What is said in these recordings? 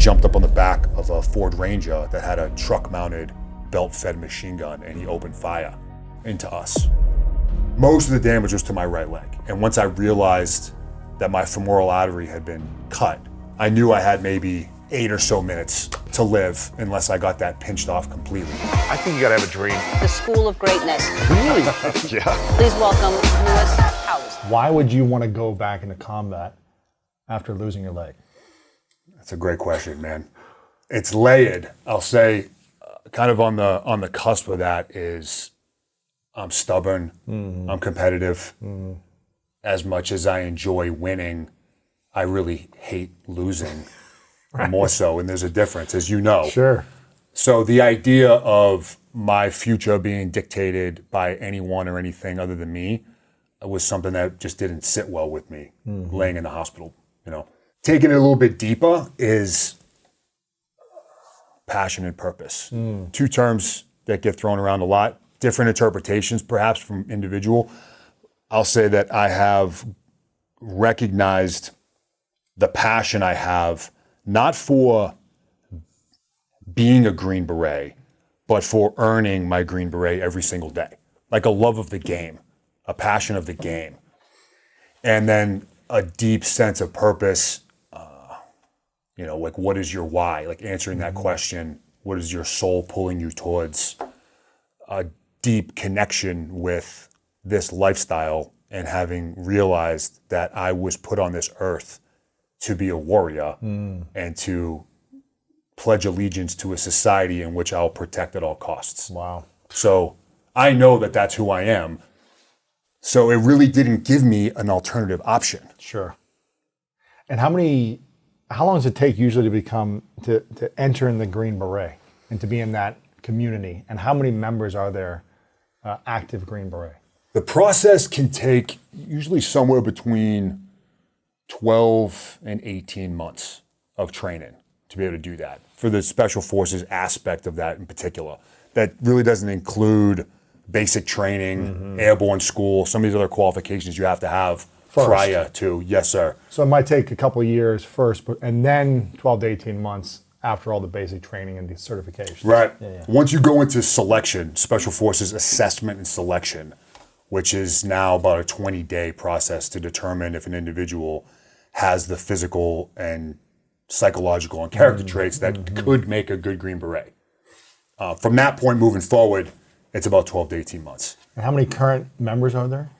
jumped up on the back of a Ford Ranger that had a truck-mounted belt-fed machine gun, and he opened fire into us. Most of the damage was to my right leg. And once I realized that my femoral artery had been cut, I knew I had maybe 8 or so minutes to live unless I got that pinched off completely. I think you gotta have a dream. The School of Greatness. Really? Yeah. Please welcome Lewis House. Why would you want to go back into combat after losing your leg? That's a great question, man. It's layered. I'll say kind of on the cusp of that is I'm stubborn, I'm competitive. As much as I enjoy winning, I really hate losing. Right. More so, and there's a difference, as you know. Sure. So the idea of my future being dictated by anyone or anything other than me was something that just didn't sit well with me, laying in the hospital, you know. Taking it a little bit deeper is passion and purpose. 2 terms that get thrown around a lot, different interpretations perhaps from individual. I'll say that I have recognized the passion I have, not for being a Green Beret, but for earning my Green Beret every single day. Like a love of the game, a passion of the game. And then a deep sense of purpose, you know, like what is your why? Like answering that question, what is your soul pulling you towards? A deep connection with this lifestyle and having realized that I was put on this earth to be a warrior and to pledge allegiance to a society in which I'll protect at all costs. Wow. So I know that that's who I am. So it really didn't give me an alternative option. Sure. And how long does it take usually to enter in the Green Beret and to be in that community? And how many members are there active Green Beret? The process can take usually somewhere between 12 and 18 months of training to be able to do that. For the Special Forces aspect of that in particular, that really doesn't include basic training, airborne school, some of these other qualifications you have to have first. Prior to, yes sir. So it might take a couple of years first, and then 12 to 18 months after all the basic training and the certifications. Right. Yeah. Once you go into selection, Special Forces assessment and selection, which is now about a 20-day process to determine if an individual has the physical and psychological and character traits that could make a good Green Beret. From that point moving forward, it's about 12 to 18 months. And how many current members are there?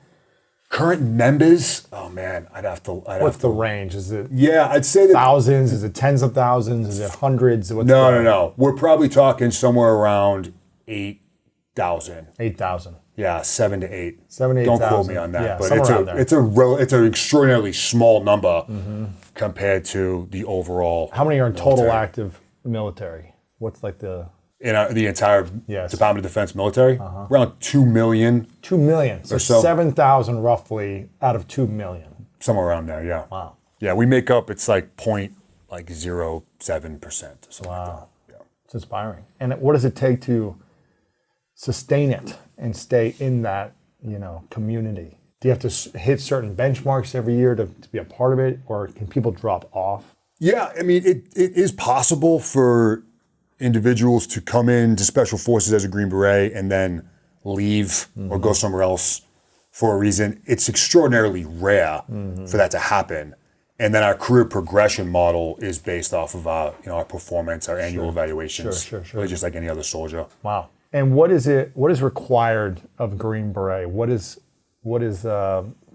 Current members? Oh man, What's the range? Is it I'd say that thousands? Is it tens of thousands? Is it hundreds? No. We're probably talking somewhere around 8,000. 8,000. Yeah, 7 to 8. 7 to 8,000. Don't quote me on that, Yeah, but it's an extraordinarily small number compared to the overall. How many are in military. total active military? What's like the In the entire Department of Defense military? Around 2 million. 2 million. So 7,000 roughly out of 2 million. Somewhere around there, yeah. Wow. Yeah, we make up, it's like 0.07% or something like that. Wow. Yeah. It's inspiring. And what does it take to sustain it and stay in that, community? Do you have to hit certain benchmarks every year to be a part of it, or can people drop off? Yeah, I mean, it is possible for individuals to come into Special Forces as a Green Beret and then leave or go somewhere else for a reason. It's extraordinarily rare for that to happen. And then our career progression model is based off of our performance, our annual evaluations. Sure. Really just like any other soldier. Wow. And what is required of Green Beret? What is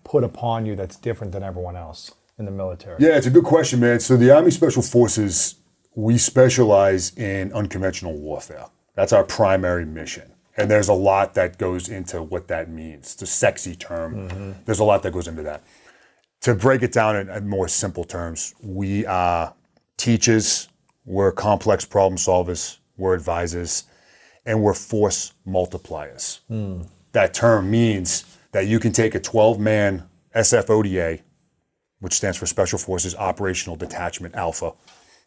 put upon you that's different than everyone else in the military? Yeah, it's a good question, man. So the Army Special Forces, we specialize in unconventional warfare. That's our primary mission. And there's a lot that goes into what that means. It's a sexy term. There's a lot that goes into that. To break it down in more simple terms, we are teachers, we're complex problem solvers, we're advisors, and we're force multipliers. That term means that you can take a 12-man SFODA, which stands for Special Forces Operational Detachment Alpha.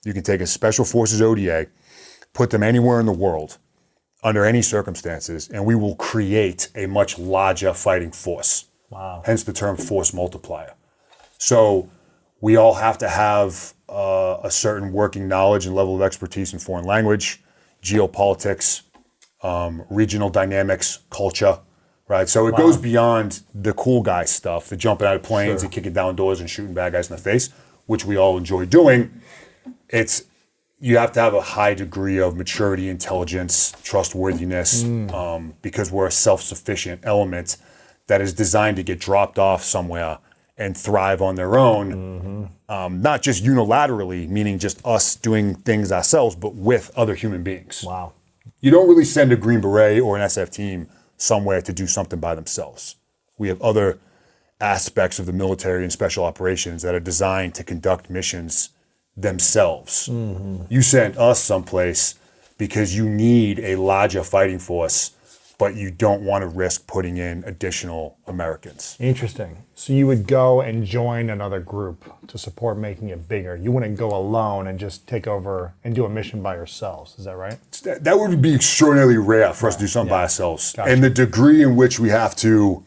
You can take a Special Forces ODA, put them anywhere in the world, under any circumstances, and we will create a much larger fighting force. Wow. Hence the term force multiplier. So We all have to have a certain working knowledge and level of expertise in foreign language, geopolitics, regional dynamics, culture, right? So it goes beyond the cool guy stuff, the jumping out of planes and kicking down doors and shooting bad guys in the face, which we all enjoy doing. You have to have a high degree of maturity, intelligence, trustworthiness, because we're a self-sufficient element that is designed to get dropped off somewhere and thrive on their own, not just unilaterally, meaning just us doing things ourselves, but with other human beings. Wow. You don't really send a Green Beret or an SF team somewhere to do something by themselves. We have other aspects of the military and special operations that are designed to conduct missions themselves. You send us someplace because you need a larger fighting force, but you don't want to risk putting in additional Americans. Interesting. So you would go and join another group to support making it bigger. You wouldn't go alone and just take over and do a mission by yourselves. Is that right? That would be extraordinarily rare for us to do something by ourselves. Gotcha. And the degree in which we have to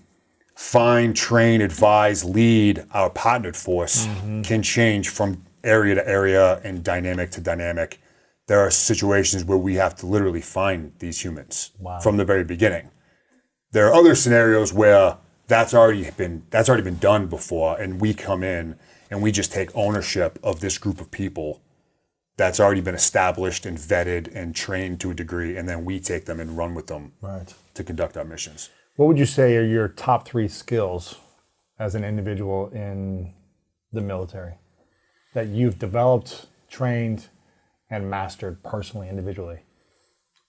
find, train, advise, lead our partnered force can change from area to area and dynamic to dynamic. There are situations where we have to literally find these humans from the very beginning. There are other scenarios where that's already been done before, and we come in and we just take ownership of this group of people that's already been established and vetted and trained to a degree, and then we take them and run with them to conduct our missions. What would you say are your top 3 skills as an individual in the military that you've developed, trained, and mastered personally, individually?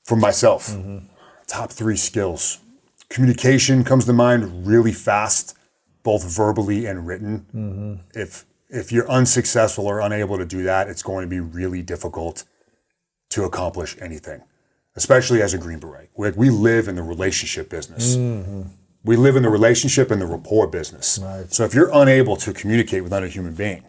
For myself, top 3 skills. Communication comes to mind really fast, both verbally and written. If you're unsuccessful or unable to do that, it's going to be really difficult to accomplish anything, especially as a Green Beret. We live in the relationship business. We live in the relationship and the rapport business. So if you're unable to communicate with another human being,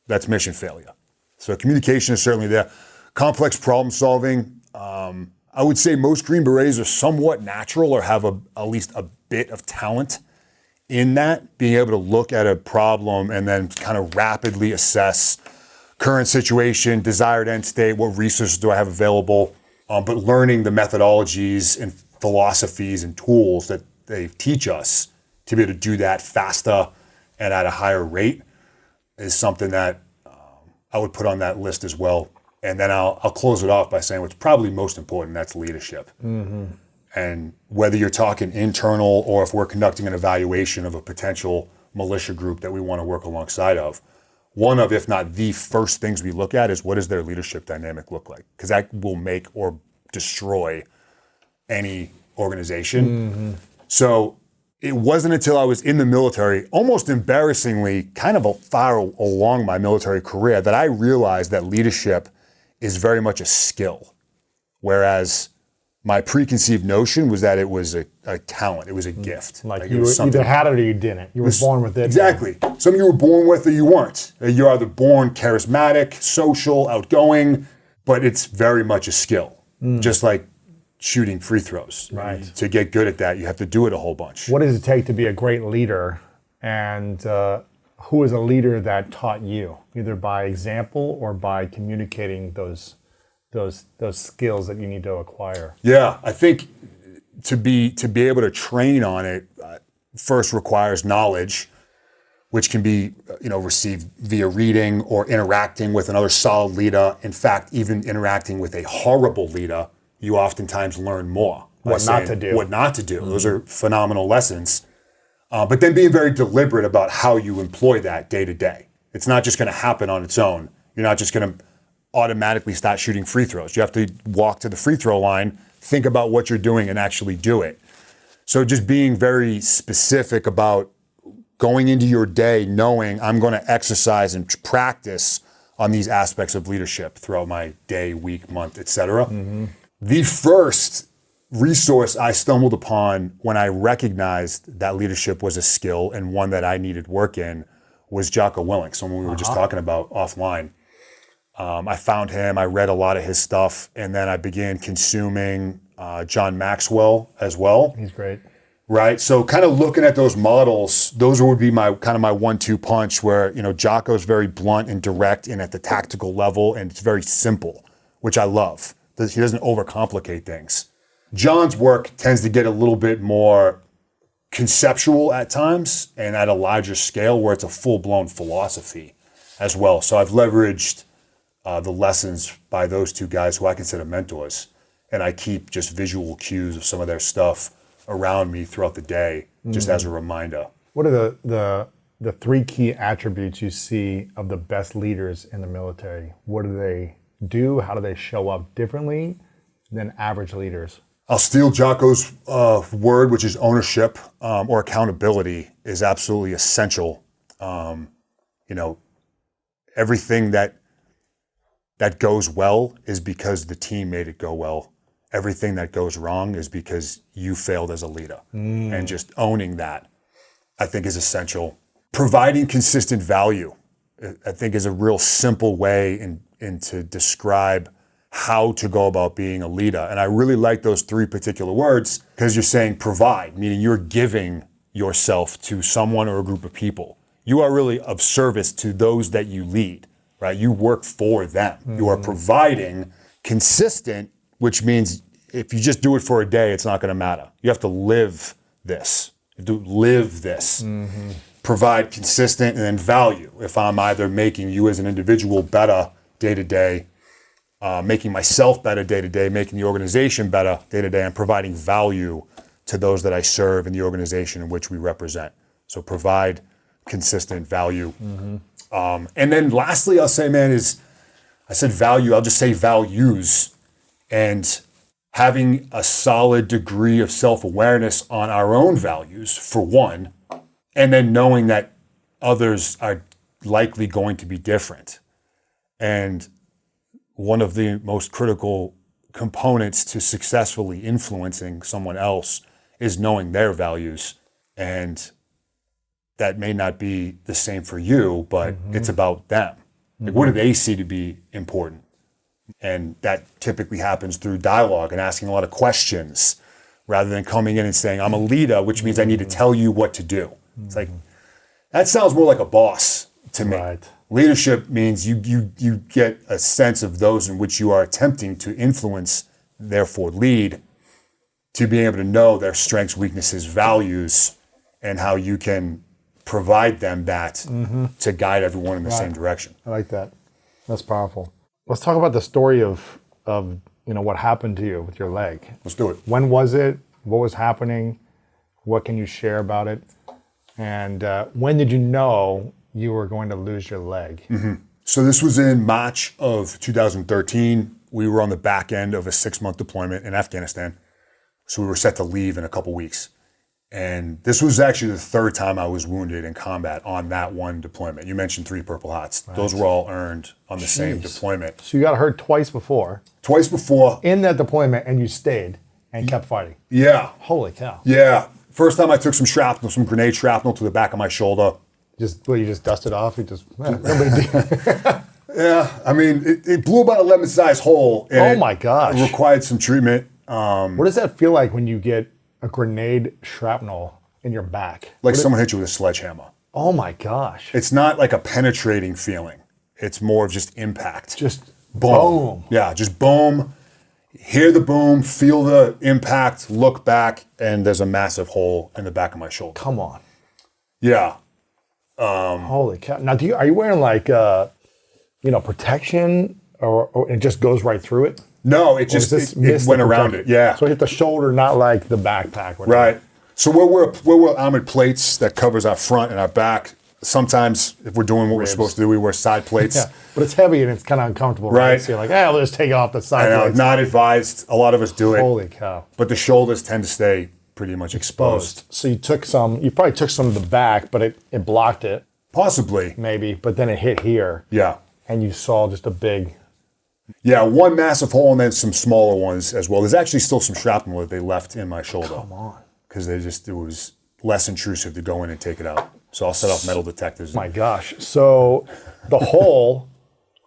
that's mission failure. So communication is certainly there. Complex problem solving. I would say most Green Berets are somewhat natural or have at least a bit of talent in that, being able to look at a problem and then kind of rapidly assess current situation, desired end state, what resources do I have available, but learning the methodologies and philosophies and tools that they teach us to be able to do that faster and at a higher rate is something that I would put on that list as well. And then I'll close it off by saying what's probably most important, that's leadership. And whether you're talking internal or if we're conducting an evaluation of a potential militia group that we want to work alongside of, one of, if not the first things we look at is what does their leadership dynamic look like? Because that will make or destroy any organization. So it wasn't until I was in the military, almost embarrassingly, kind of far along my military career, that I realized that leadership is very much a skill. Whereas my preconceived notion was that it was a talent, it was a gift. Like it you was either had it or you didn't. You were born with it. Exactly. Some of you were born with it, you weren't. You're either born charismatic, social, outgoing, but it's very much a skill. Just like shooting free throws. Right. To get good at that, you have to do it a whole bunch. What does it take to be a great leader? And who is a leader that taught you, either by example or by communicating those skills that you need to acquire? Yeah, I think to be able to train on it first requires knowledge, which can be received via reading or interacting with another solid leader. In fact, even interacting with a horrible leader, you oftentimes learn more. What not to do. What not to do. Those are phenomenal lessons. But then being very deliberate about how you employ that day to day. It's not just going to happen on its own. You're not just going to automatically start shooting free throws. You have to walk to the free throw line, think about what you're doing, and actually do it. So just being very specific about going into your day knowing I'm going to exercise and practice on these aspects of leadership throughout my day, week, month, etc. The first resource I stumbled upon when I recognized that leadership was a skill and one that I needed work in was Jocko Willink, someone we were just talking about offline. I found him, I read a lot of his stuff, and then I began consuming John Maxwell as well. He's great. right? So kind of looking at those models, those would be my kind of my 1-2 punch where, Jocko's very blunt and direct and at the tactical level, and it's very simple, which I love. He doesn't overcomplicate things. John's work tends to get a little bit more conceptual at times and at a larger scale where it's a full-blown philosophy as well. So I've leveraged the lessons by those two guys who I consider mentors, and I keep just visual cues of some of their stuff around me throughout the day, just as a reminder. What are the 3 key attributes you see of the best leaders in the military? What do they do? How do they show up differently than average leaders? I'll steal Jocko's word, which is ownership or accountability is absolutely essential. Everything that goes well is because the team made it go well. Everything that goes wrong is because you failed as a leader. And just owning that, I think, is essential. Providing consistent value, I think, is a real simple way in to describe how to go about being a leader. And I really like those 3 particular words because you're saying provide, meaning you're giving yourself to someone or a group of people. You are really of service to those that you lead, right? You work for them. You are providing consistent, which means if you just do it for a day, it's not going to matter. You have to live this. You have to live this. Provide consistent and then value. If I'm either making you as an individual better day to day, making myself better day to day, making the organization better day to day, and providing value to those that I serve in the organization in which we represent. So provide consistent value. And then lastly, I'll say, man, I said value, I'll just say values. And having a solid degree of self-awareness on our own values, for one, and then knowing that others are likely going to be different. And one of the most critical components to successfully influencing someone else is knowing their values. And that may not be the same for you, but it's about them. Like, what do they see to be important? And that typically happens through dialogue and asking a lot of questions rather than coming in and saying, I'm a leader, which means I need to tell you what to do. It's like, that sounds more like a boss to me. Right. Leadership means you get a sense of those in which you are attempting to influence, therefore lead, to being able to know their strengths, weaknesses, values, and how you can provide them that to guide everyone in the same direction. I like that. That's powerful. Let's talk about the story of what happened to you with your leg. Let's do it. When was it? What was happening? What can you share about it? And when did you know you were going to lose your leg? So this was in March of 2013. We were on the back end of a 6-month deployment in Afghanistan. So we were set to leave in a couple weeks. And this was actually the 3rd time I was wounded in combat on that one deployment. You mentioned 3 Purple Hearts. Right. Those were all earned on the same deployment. So you got hurt twice before. Twice before. In that deployment, and you stayed and kept fighting. Yeah. Holy cow. Yeah. First time I took some shrapnel, some grenade shrapnel to the back of my shoulder. You just dusted off? You just, no big deal. Yeah. I mean, it blew about 11-size hole. Oh my gosh. It required some treatment. What does that feel like when you get a grenade shrapnel in your back? Like someone hit you with a sledgehammer. Oh my gosh. It's not like a penetrating feeling. It's more of just impact. Just boom. Yeah, just boom. Hear the boom, feel the impact, look back, and there's a massive hole in the back of my shoulder. Come on. Yeah. Holy cow. Now, are you wearing like, protection or it just goes right through it? No, it just it went around it. Yeah. So it hit the shoulder, not like the backpack. Right. So we're armored plates that covers our front and our back. Sometimes if we're doing what we're supposed to do, we wear side plates. Yeah, but it's heavy and it's kind of uncomfortable, right? So you're like, I'll just take off the side plates. Not advised. A lot of us do it. Holy cow. But the shoulders tend to stay pretty much exposed. So you probably took some of the back, but it blocked it. Possibly. Maybe, but then it hit here. Yeah. And you saw just a big... Yeah, one massive hole and then some smaller ones as well. There's actually still some shrapnel that they left in my shoulder. Come on. Because it was less intrusive to go in and take it out. So I'll set off metal detectors. My gosh. So the hole,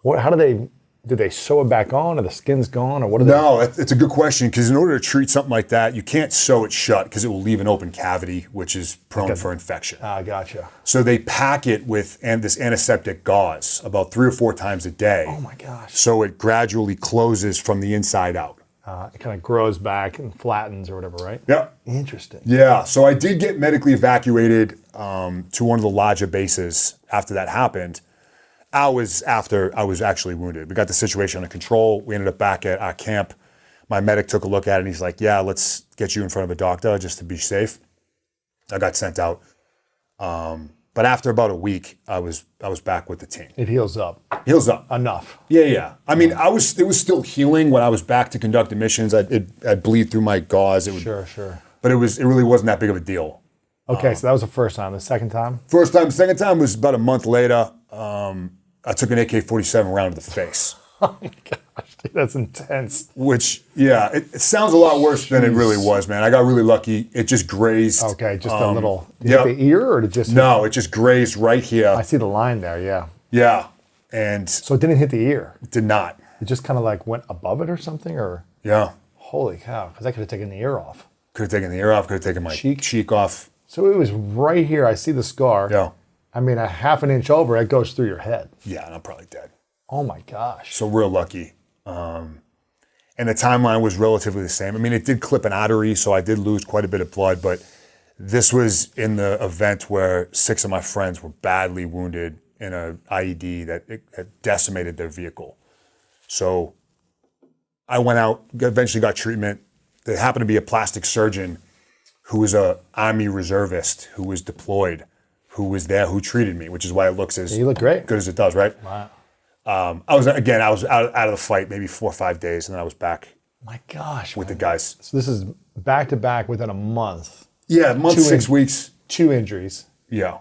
how do they did they sew it back on, or the skin's gone, or what? Are they? No, it's a good question, because in order to treat something like that, you can't sew it shut because it will leave an open cavity, which is prone for infection. Ah, gotcha. So they pack it with this antiseptic gauze about 3 or 4 times a day. Oh my gosh. So it gradually closes from the inside out. It kind of grows back and flattens or whatever, right? Yep. Interesting. Yeah. So I did get medically evacuated to one of the larger bases after that happened. Hours after I was actually wounded. We got the situation under control. We ended up back at our camp. My medic took a look at it and he's like, yeah, let's get you in front of a doctor just to be safe. I got sent out. But after about a week, I was back with the team. It heals up Heals up. enough. Yeah. I mean, it was still healing when I was back to conduct missions. I'd bleed through my gauze. It would, Sure. But it really wasn't that big of a deal. Okay, so that was the first time. The second time? First time, second time was about a month later. I took an AK-47 round to the face. Oh my gosh, dude, that's intense. Which, yeah, it sounds a lot worse than it really was, man. I got really lucky. It just grazed. Okay, just a little. Did yep. it hit the ear, or did it just? No, it just grazed right here. I see the line there. Yeah. Yeah, and So it didn't hit the ear. it did not. It just kind of like went above it or something, or Yeah, holy cow! Because I could have taken the ear off. could have taken the ear off. Could have taken my cheek off. So it was right here. I see the scar. Yeah, I mean, a half an inch over, it goes through your head. yeah, and I'm probably dead. Oh my gosh. So real lucky. And the timeline was relatively the same. I mean, it did clip an artery, so I did lose quite a bit of blood, but this was in the event where 6 of my friends were badly wounded in an IED that had decimated their vehicle. So I went out, eventually got treatment. There happened to be a plastic surgeon who was an Army reservist who was deployed, who was there, who treated me, which is why it looks as You look great. good as it does, right? Wow. I was out of the fight maybe 4 or 5 days, and then I was back My gosh. with the guys. So this is back to back within a month. Yeah, a month, 6 weeks. 2 injuries. Yeah.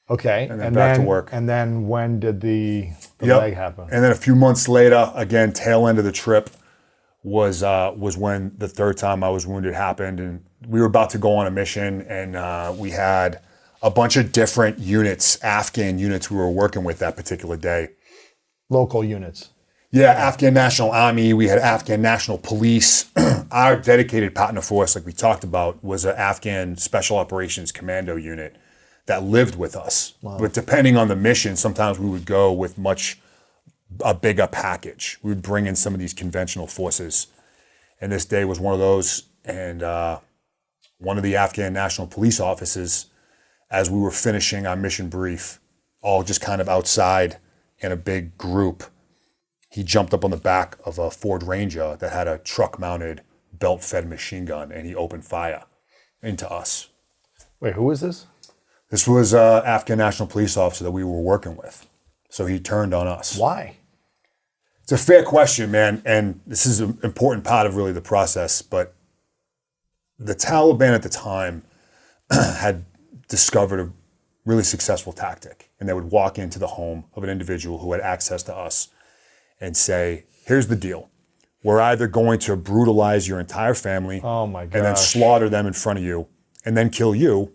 Okay. And then back to work. And then when did the Yep. leg happen? And then a few months later, again, tail end of the trip was when the third time I was wounded happened, and we were about to go on a mission, and we had a bunch of different units, Afghan units we were working with that particular day. Local units. Yeah, Afghan National Army, we had Afghan National Police. Our dedicated partner force, like we talked about, was an Afghan Special Operations Commando unit that lived with us. Wow. But depending on the mission, sometimes we would go with a bigger package. We would bring in some of these conventional forces. And this day was one of those. And one of the Afghan National Police officers, as we were finishing our mission brief, all just kind of outside in a big group, he jumped up on the back of a Ford Ranger that had a truck-mounted belt-fed machine gun, and he opened fire into us. Wait, who is this? This was an Afghan National Police officer that we were working with. So he turned on us. Why? It's a fair question, man, and this is an important part of really the process, but the Taliban at the time had discovered a really successful tactic, and they would walk into the home of an individual who had access to us and say, here's the deal. We're either going to brutalize your entire family Oh my gosh. and then slaughter them in front of you and then kill you,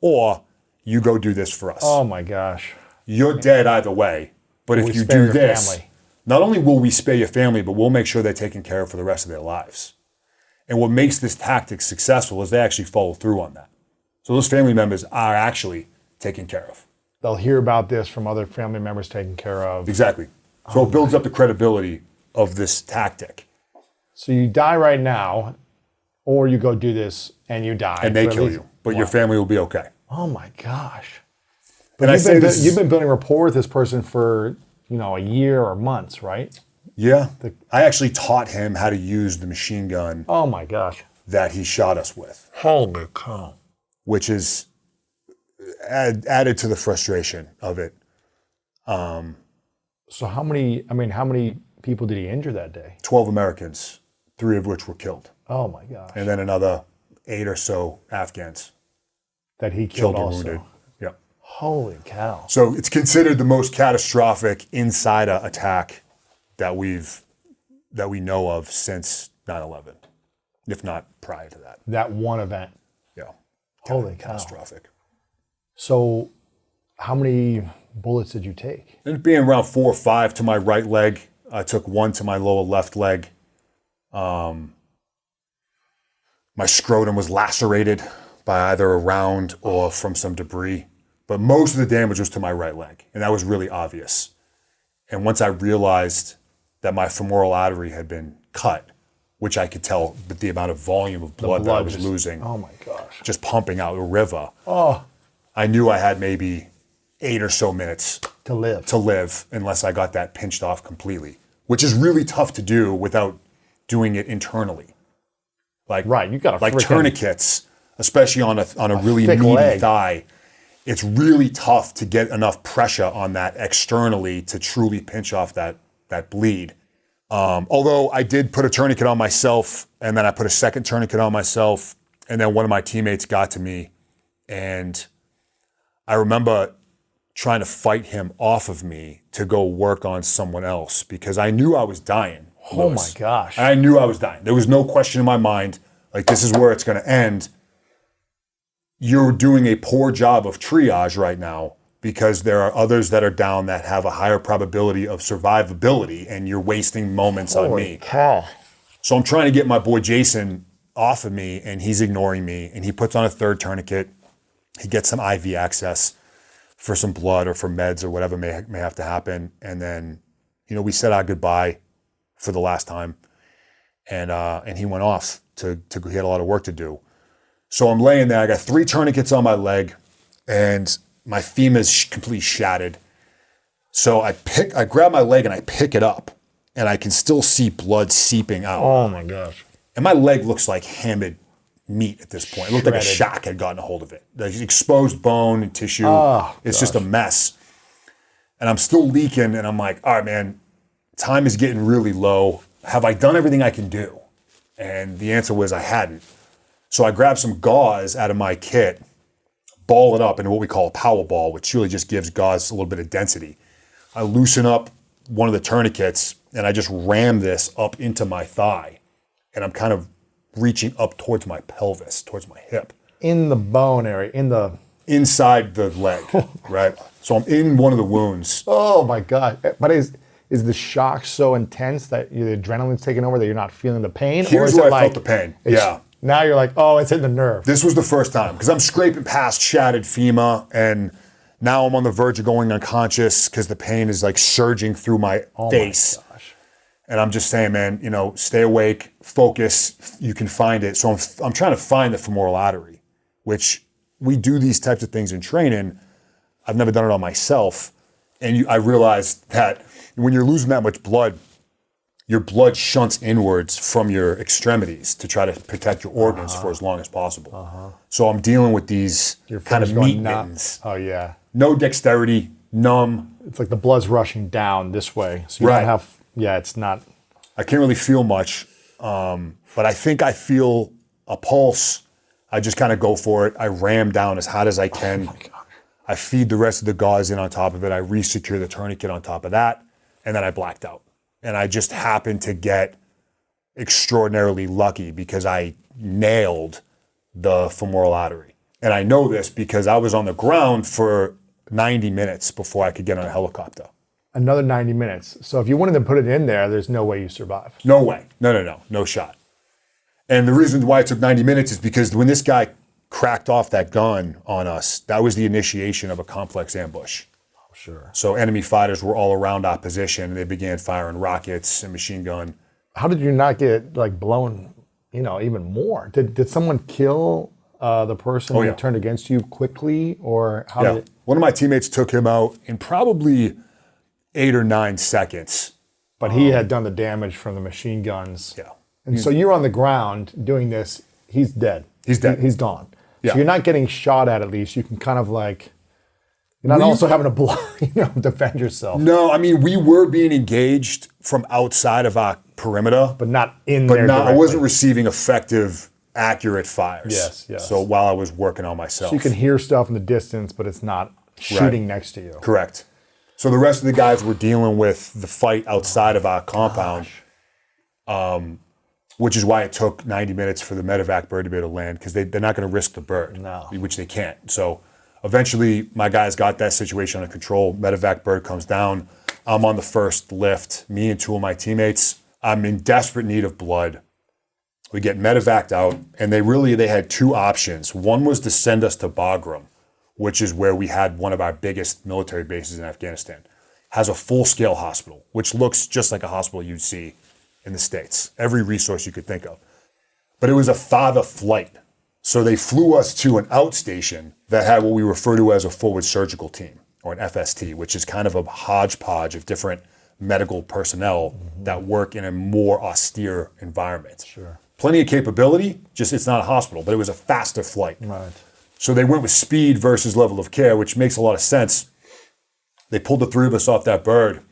or you go do this for us. Oh my gosh. You're dead either way, but if We you spare do your this, family. not only will we spare your family, but we'll make sure they're taken care of for the rest of their lives. And what makes this tactic successful is they actually follow through on that. So those family members are actually taken care of. They'll hear about this from other family members taken care of. Exactly. So it builds up the credibility of this tactic. So you die right now, or you go do this and you die. And they for at kill least- you, but your family will be okay. Oh my gosh. And I say this, You've been building rapport with this person for, a year or months, right? yeah, I actually taught him how to use the machine gun Oh my gosh. that he shot us with, Holy cow. which is added to the frustration of it. So how many people did he injure that day? 12 Americans, 3 of which were killed, Oh my gosh. and then another 8 or so Afghans That he killed killed or also. wounded. Yeah. Holy cow. So it's considered the most catastrophic insider attack that we know of since 9/11, if not prior to that. That one event. Yeah. Holy cow. Catastrophic. So how many bullets did you take? Ended being around 4 or 5 to my right leg. I took 1 to my lower left leg. My scrotum was lacerated by either a round or from some debris. But most of the damage was to my right leg, and that was really obvious. And once I realized that my femoral artery had been cut, which I could tell with the amount of volume of blood that I was losing, oh my gosh, just pumping out a river, oh, I knew I had maybe 8 or so minutes to live. to live unless I got that pinched off completely, which is really tough to do without doing it internally. Like, Right, you got to like tourniquets, especially on a really thick meaty leg. thigh. It's really tough to get enough pressure on that externally to truly pinch off that bleed. Although I did put a tourniquet on myself, and then I put a second tourniquet on myself, and then one of my teammates got to me, and I remember trying to fight him off of me to go work on someone else because I knew I was dying. Oh my Lewis. gosh. I knew I was dying. There was no question in my mind, like, this is where it's going to end. You're doing a poor job of triage right now because there are others that are down that have a higher probability of survivability, and you're wasting moments on me. cow. So I'm trying to get my boy Jason off of me, and he's ignoring me, and he puts on a third tourniquet. He gets some IV access for some blood or for meds or whatever may have to happen. And then, we said our goodbye for the last time, and he went off to he had a lot of work to do. So I'm laying there. I got 3 tourniquets on my leg, and my femur's completely shattered. So I grab my leg and I pick it up, and I can still see blood seeping out. Oh my gosh. And my leg looks like hammered meat at this point. It looked like a Shredded. shark had gotten a hold of it. There's exposed bone and tissue. Oh, it's just a mess. And I'm still leaking, and I'm like, all right, man, time is getting really low. Have I done everything I can do? And the answer was I hadn't. So I grabbed some gauze out of my kit, ball it up into what we call a power ball, which really just gives gauze a little bit of density. I loosen up one of the tourniquets, and I just ram this up into my thigh. And I'm kind of reaching up towards my pelvis, towards my hip. In the bone area, Inside the leg, right? So I'm in one of the wounds. oh my God. But is the shock so intense that the adrenaline's taking over that you're not feeling the pain? Here's is where it I felt the pain. Yeah. Now you're like, oh, it's hitting the nerve. This was the first time because I'm scraping past shattered femur, and now I'm on the verge of going unconscious because the pain is like surging through my face. My gosh. And I'm just saying, man, stay awake, focus, you can find it. So I'm trying to find the femoral artery, which we do these types of things in training. I've never done it on myself. And I realized that when you're losing that much blood, your blood shunts inwards from your extremities to try to protect your organs for as long as possible. So I'm dealing with these Your kind of fingers going meat numb. mittens. Oh yeah. No dexterity, numb. It's like the blood's rushing down this way. So you Right. don't have, it's not. I can't really feel much, but I think I feel a pulse. I just kind of go for it. I ram down as hard as I can. Oh my gosh. I feed the rest of the gauze in on top of it. I re-secure the tourniquet on top of that, and then I blacked out. And I just happened to get extraordinarily lucky because I nailed the femoral artery. And I know this because I was on the ground for 90 minutes before I could get on a helicopter. Another 90 minutes. So if you wanted to put it in there, there's no way you survive. No way. No shot. And the reason why it took 90 minutes is because when this guy cracked off that gun on us, that was the initiation of a complex ambush. Oh, sure. So enemy fighters were all around our position, and they began firing rockets and machine gun. How did you not get blown, even more? Did someone kill the person Oh, yeah. who turned against you quickly, or how Yeah. did it? One of my teammates took him out in probably 8 or 9 seconds. But he had done the damage from the machine guns. Yeah. And so you're on the ground doing this. He's dead. He's dead. He's gone. Yeah. So you're not getting shot at least. You can kind of you're not also having to defend yourself. No, we were being engaged from outside of our perimeter, But not in there I directly. wasn't receiving effective, accurate fires. Yes. So while I was working on myself. So you can hear stuff in the distance, but it's not shooting next to you. Correct. So the rest of the guys were dealing with the fight outside of our compound, which is why it took 90 minutes for the medevac bird to be able to land, because they're not going to risk the bird, No. which they can't. So Eventually, my guys got that situation under control. Medevac bird comes down. I'm on the first lift, me and 2 of my teammates. I'm in desperate need of blood. We get medevaced out, and they had 2 options. One was to send us to Bagram, which is where we had one of our biggest military bases in Afghanistan. Has a full-scale hospital, which looks just like a hospital you'd see in the States. Every resource you could think of. But it was a farther flight. So they flew us to an outstation that had what we refer to as a forward surgical team, or an FST, which is kind of a hodgepodge of different medical personnel that work in a more austere environment. Sure. Plenty of capability, just it's not a hospital, but it was a faster flight. Right. So they went with speed versus level of care, which makes a lot of sense. They pulled the 3 of us off that bird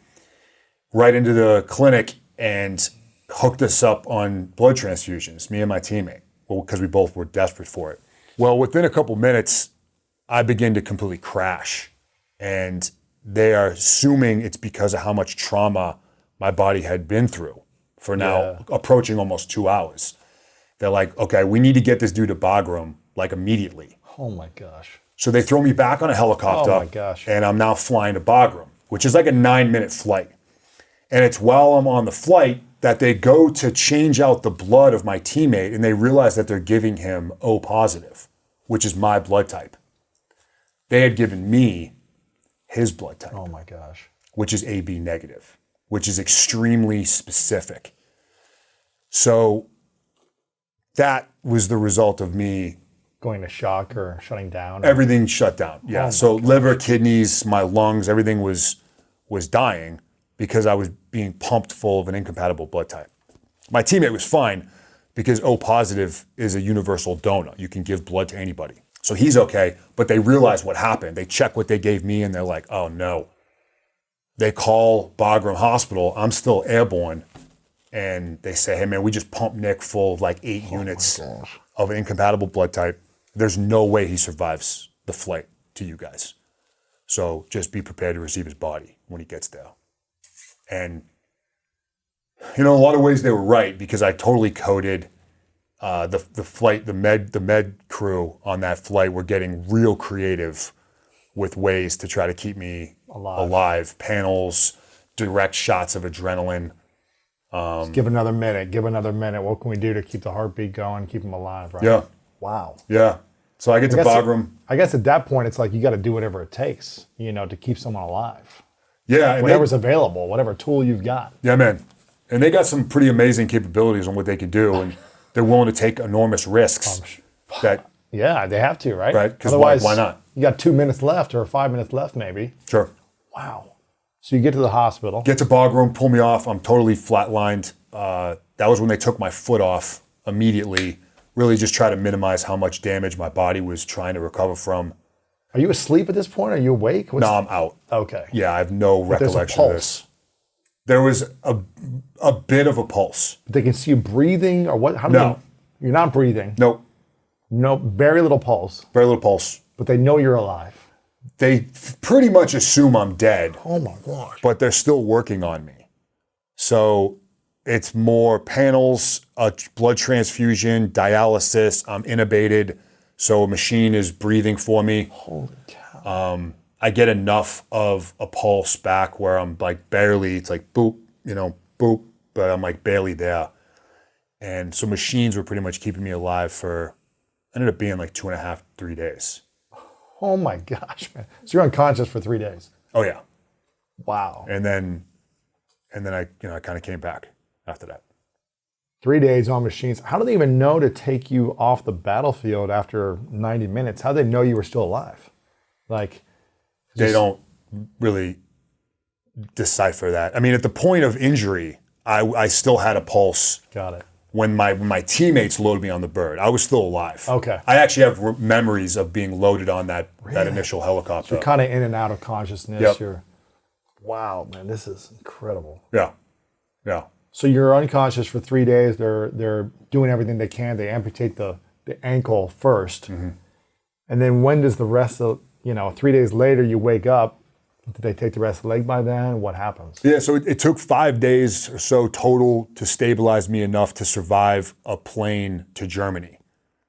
right into the clinic and hooked us up on blood transfusions, me and my teammate, because we both were desperate for it. Well, within a couple minutes, I begin to completely crash. And they are assuming it's because of how much trauma my body had been through for now approaching almost 2 hours. They're like, okay, we need to get this dude to Bagram, like immediately. Oh my gosh. So they throw me back on a helicopter. Oh my gosh. And I'm now flying to Bagram, which is like a 9-minute flight. And it's while I'm on the flight that they go to change out the blood of my teammate, and they realize that they're giving him O positive, which is my blood type. They had given me his blood type. Oh my gosh. Which is AB negative, which is extremely specific. So that was the result of me. Going to shock or shutting down? Everything shut down. Yeah. So liver, kidneys, my lungs, everything was dying because I was being pumped full of an incompatible blood type. My teammate was fine because O positive is a universal donor. You can give blood to anybody. So he's okay, but they realize what happened. They check what they gave me and they're like, oh no. They call Bagram Hospital. I'm still airborne. And they say, hey man, we just pumped Nick full of like 8 units of an incompatible blood type. There's no way he survives the flight to you guys. So just be prepared to receive his body when he gets there. And, in a lot of ways they were right because I totally coded the flight, the med crew on that flight were getting real creative with ways to try to keep me alive. Panels, direct shots of adrenaline. Just give another minute. What can we do to keep the heartbeat going, keep him alive, right? Yeah. Wow. Yeah. So I get to Bagram. I guess at that point, it's like you got to do whatever it takes, to keep someone alive. Yeah. And whatever's available, whatever tool you've got. Yeah, man. And they got some pretty amazing capabilities on what they could do, and they're willing to take enormous risks. Yeah, they have to, right? Right? Because otherwise, why not? You got 2 minutes left or 5 minutes left, maybe. Sure. Wow. So you get to the hospital. Get to Bagram, pull me off. I'm totally flatlined. That was when they took my foot off immediately. Really just try to minimize how much damage my body was trying to recover from. Are you asleep at this point? Are you awake? No, I'm out. Okay. Yeah, I have no recollection of this. There was a bit of a pulse. But they can see you breathing or what? You're not breathing. Nope. No, very little pulse. Very little pulse. But they know you're alive. They pretty much assume I'm dead. Oh my gosh. But they're still working on me. So it's more panels, a blood transfusion, dialysis. I'm intubated. So a machine is breathing for me. Holy cow. I get enough of a pulse back where I'm like barely, it's like boop, boop, but I'm like barely there. And so machines were pretty much keeping me alive for, ended up being like 2.5, 3 days. Oh my gosh, man. So you're unconscious for 3 days. Oh yeah. Wow. And then I kind of came back after that. 3 days on machines. How do they even know to take you off the battlefield after 90 minutes? How do they know you were still alive? They don't really decipher that. I mean, at the point of injury, I still had a pulse. Got it. When my teammates loaded me on the bird, I was still alive. Okay. I actually have memories of being loaded on that initial helicopter. So you're kind of in and out of consciousness. Yep. Wow, man, this is incredible. Yeah. Yeah. So you're unconscious for 3 days. They're doing everything they can. They amputate the ankle first. Mm-hmm. And then when does the rest of, 3 days later you wake up, did they take the rest of the leg by then? What happens? Yeah, so it took 5 days or so total to stabilize me enough to survive a plane to Germany.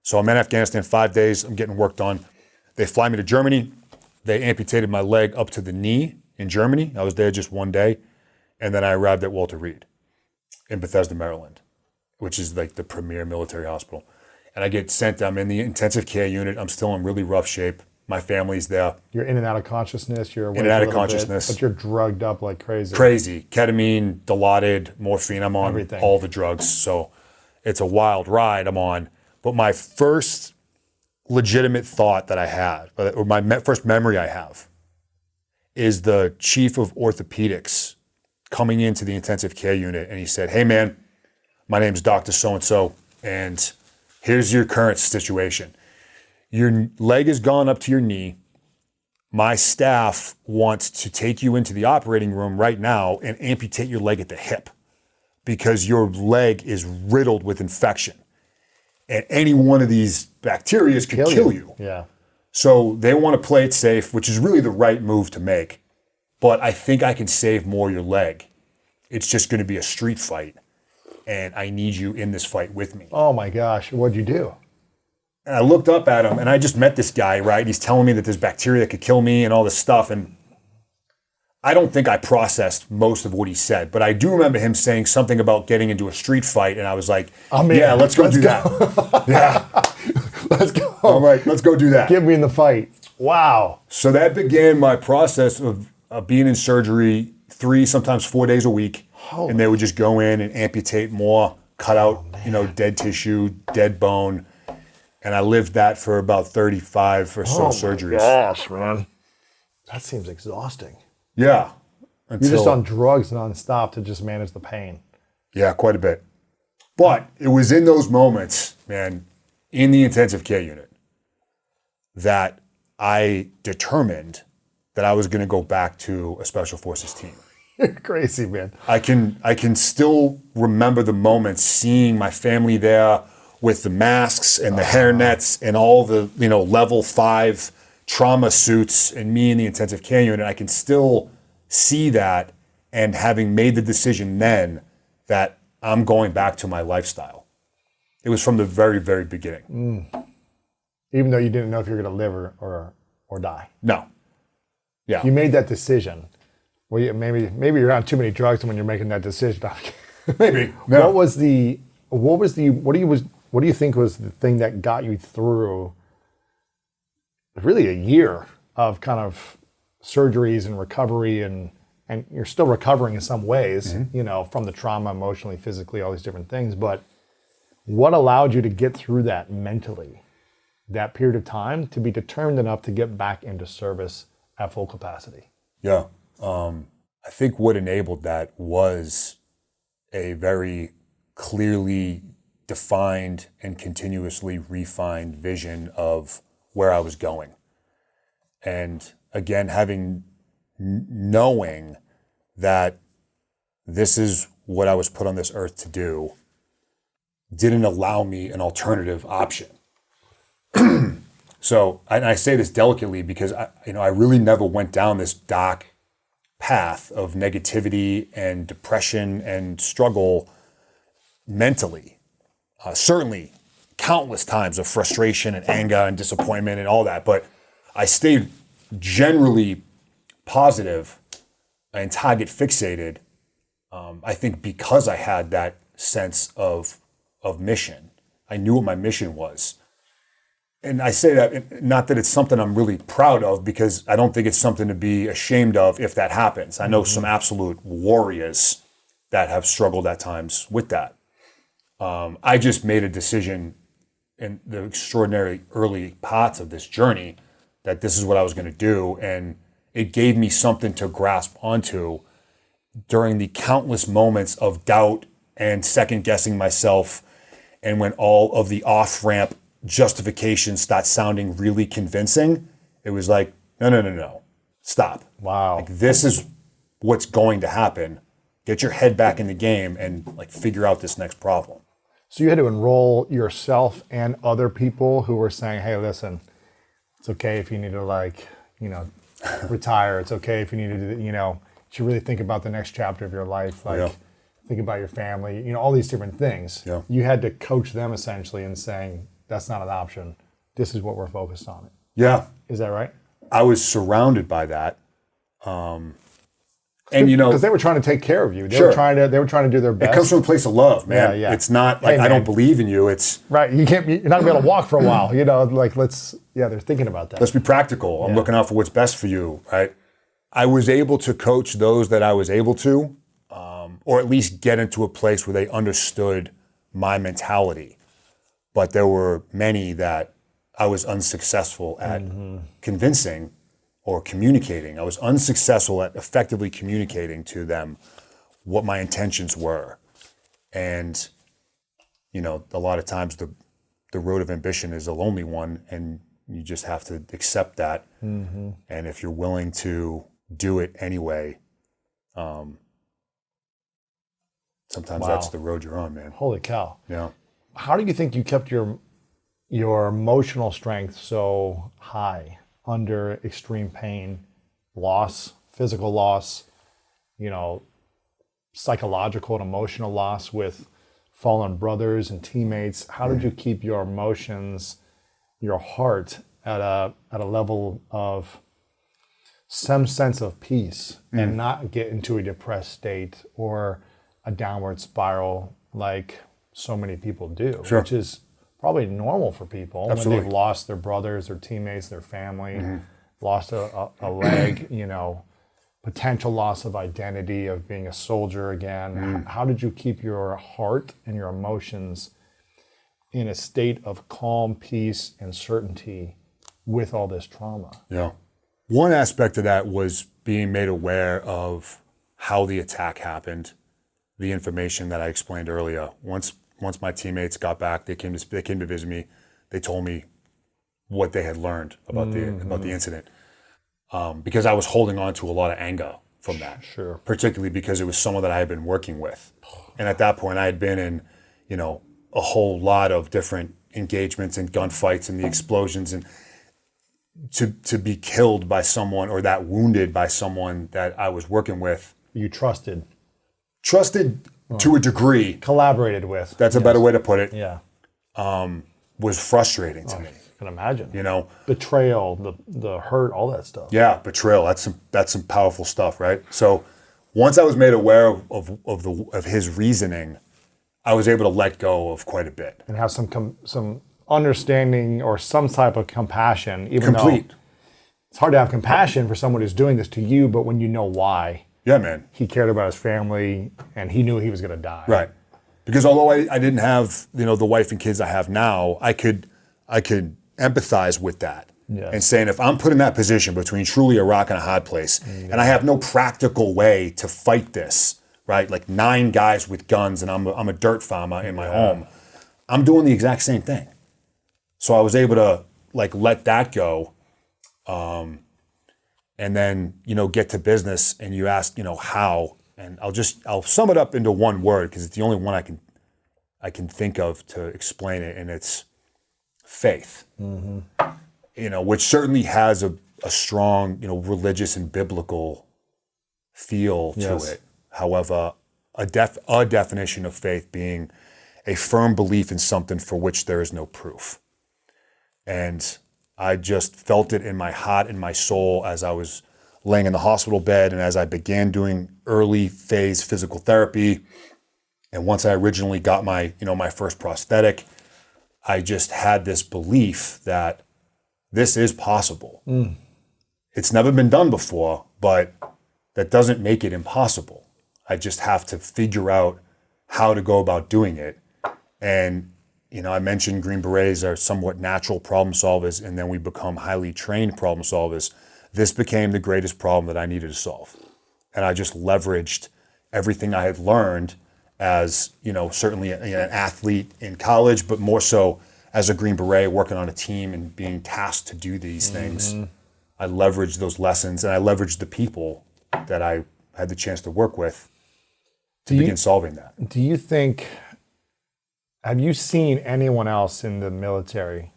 So I'm in Afghanistan 5 days, I'm getting worked on. They fly me to Germany. They amputated my leg up to the knee in Germany. I was there just one day. And then I arrived at Walter Reed in Bethesda, Maryland, which is like the premier military hospital. And I get sent, I'm in the intensive care unit. I'm still in really rough shape. My family's there. You're in and out of consciousness. You're awake In and out a of little consciousness. bit, but you're drugged up like crazy. Crazy. Ketamine, Dilaudid, morphine. I'm on Everything. all the drugs. So it's a wild ride I'm on. But my first legitimate thought that I had, or my first memory I have, is the chief of orthopedics coming into the intensive care unit. And he said, "Hey man, my name's Dr. So-and-so, and here's your current situation. Your leg has gone up to your knee. My staff wants to take you into the operating room right now and amputate your leg at the hip because your leg is riddled with infection. And any one of these bacteria could kill you. Yeah. So they want to play it safe, which is really the right move to make. But I think I can save more your leg. It's just going to be a street fight. And I need you in this fight with me." Oh my gosh, what'd you do? And I looked up at him, and I just met this guy, right? He's telling me that there's bacteria that could kill me and all this stuff. And I don't think I processed most of what he said, but I do remember him saying something about getting into a street fight. And I was like, yeah, let's go do that. Yeah. Let's go. All right, let's go do that. Get me in the fight. Wow. So that began my process of being in surgery 3, sometimes 4 days a week. And they would just go in and amputate more, cut out, dead tissue, dead bone. And I lived that for about 35 or so surgeries. Gosh, man. That seems exhausting. Yeah. You're just on drugs nonstop to just manage the pain. Yeah, quite a bit. But it was in those moments, man, in the intensive care unit, that I determined that I was going to go back to a special forces team. You're crazy, man. I can still remember the moments, seeing my family there with the masks and the hairnets and all the level 5 trauma suits, and me in the intensive care unit. I can still see that, and having made the decision then that I'm going back to my lifestyle. It was from the very, very beginning. Even though you didn't know if you were going to live or die. No. Yeah. You made that decision. Well, maybe you're on too many drugs when you're making that decision. Maybe. Yeah. What do you think was the thing that got you through really a year of kind of surgeries and recovery, and you're still recovering in some ways, from the trauma, emotionally, physically, all these different things. But what allowed you to get through that mentally, that period of time, to be determined enough to get back into service at full capacity? Yeah. I think what enabled that was a very clearly defined and continuously refined vision of where I was going. And again, knowing that this is what I was put on this earth to do didn't allow me an alternative option. So, and I say this delicately because I really never went down this dark path of negativity and depression and struggle mentally. Certainly countless times of frustration and anger and disappointment and all that, but I stayed generally positive and target fixated, I think because I had that sense of mission. I knew what my mission was. And I say that, not that it's something I'm really proud of, because I don't think it's something to be ashamed of if that happens. I know some absolute warriors that have struggled at times with that. I just made a decision in the extraordinary early parts of this journey that this is what I was going to do. And it gave me something to grasp onto during the countless moments of doubt and second guessing myself. And when all of the off-ramp justifications start sounding really convincing, it was like, no, stop. Wow. Like, this is what's going to happen. Get your head back in the game and figure out this next problem. So you had to enroll yourself and other people who were saying, hey, listen, it's okay if you need to retire. It's okay if you need to, you should really think about the next chapter of your life. Think about your family, all these different things. Yeah. You had to coach them essentially in saying, that's not an option. This is what we're focused on. Yeah. Is that right? I was surrounded by that. And you know, because they were trying to take care of you. They Sure. were trying to do their best. it comes from a place of love, man. Yeah, yeah. It's not like Hey, I don't man. believe in you. It's Right. You're not gonna be able to walk for a while. You know, like they're thinking about that. let's be practical. I'm looking out for what's best for you, right? I was able to coach those that I was able to, or at least get into a place where they understood my mentality. But there were many that I was unsuccessful at convincing or communicating. I was unsuccessful at effectively communicating to them what my intentions were. And, you know, a lot of times the road of ambition is a lonely one, and you just have to accept that. And if you're willing to do it anyway, sometimes that's the road you're on, man. Holy cow. Yeah. How do you think you kept your emotional strength so high under extreme pain, loss, physical loss, you know, psychological and emotional loss with fallen brothers and teammates? How did you keep your emotions, your heart at a level of some sense of peace and not get into a depressed state or a downward spiral like so many people do, Sure. which is probably normal for people Absolutely. when they've lost their brothers, their teammates, their family, lost a leg, you know, potential loss of identity of being a soldier again. How did you keep your heart and your emotions in a state of calm, peace, and certainty with all this trauma? Yeah. One aspect of that was being made aware of how the attack happened, the information that I explained earlier. Once my teammates got back, they came to visit me. They told me what they had learned about the incident, because I was holding on to a lot of anger from that. Sure. Particularly because it was someone that I had been working with, and at that point I had been in, you know, a whole lot of different engagements and gunfights and the explosions, and to be killed by someone or that wounded by someone that I was working with. You trusted, To a degree. collaborated with. That's a better way to put it. Yeah. Was frustrating to me. I can imagine. You know, Betrayal, the hurt, all that stuff. yeah, betrayal. That's some powerful stuff, right? So once I was made aware of his reasoning, I was able to let go of quite a bit. And have some understanding or some type of compassion, even Complete. though it's hard to have compassion for someone who's doing this to you, but when you know why. Yeah, man. He cared about his family and he knew he was going to die. Right. Because although I didn't have, you know, the wife and kids I have now, I could empathize with that. Yes. And saying, if I'm put in that position between truly a rock and a hard place, and I have no practical way to fight this, right? Like 9 guys with guns, and I'm a dirt farmer in my home, I'm doing the exact same thing. So I was able to like let that go, and then, you know, get to business. And you ask, you know, how, and I'll sum it up into one word because it's the only one I can think of to explain it, and it's faith. You know, which certainly has a strong, you know, religious and biblical feel to Yes. it. However, a definition of faith being a firm belief in something for which there is no proof. And I just felt it in my heart and my soul as I was laying in the hospital bed and as I began doing early phase physical therapy. And once I originally got my first prosthetic, I just had this belief that this is possible. It's never been done before, but that doesn't make it impossible. I just have to figure out how to go about doing it. And, you know, I mentioned Green Berets are somewhat natural problem solvers, and then we become highly trained problem solvers. This became the greatest problem that I needed to solve. And I just leveraged everything I had learned as, you know, certainly an athlete in college, but more so as a Green Beret working on a team and being tasked to do these things. I leveraged those lessons, and I leveraged the people that I had the chance to work with to begin solving that. Do you think, have you seen anyone else in the military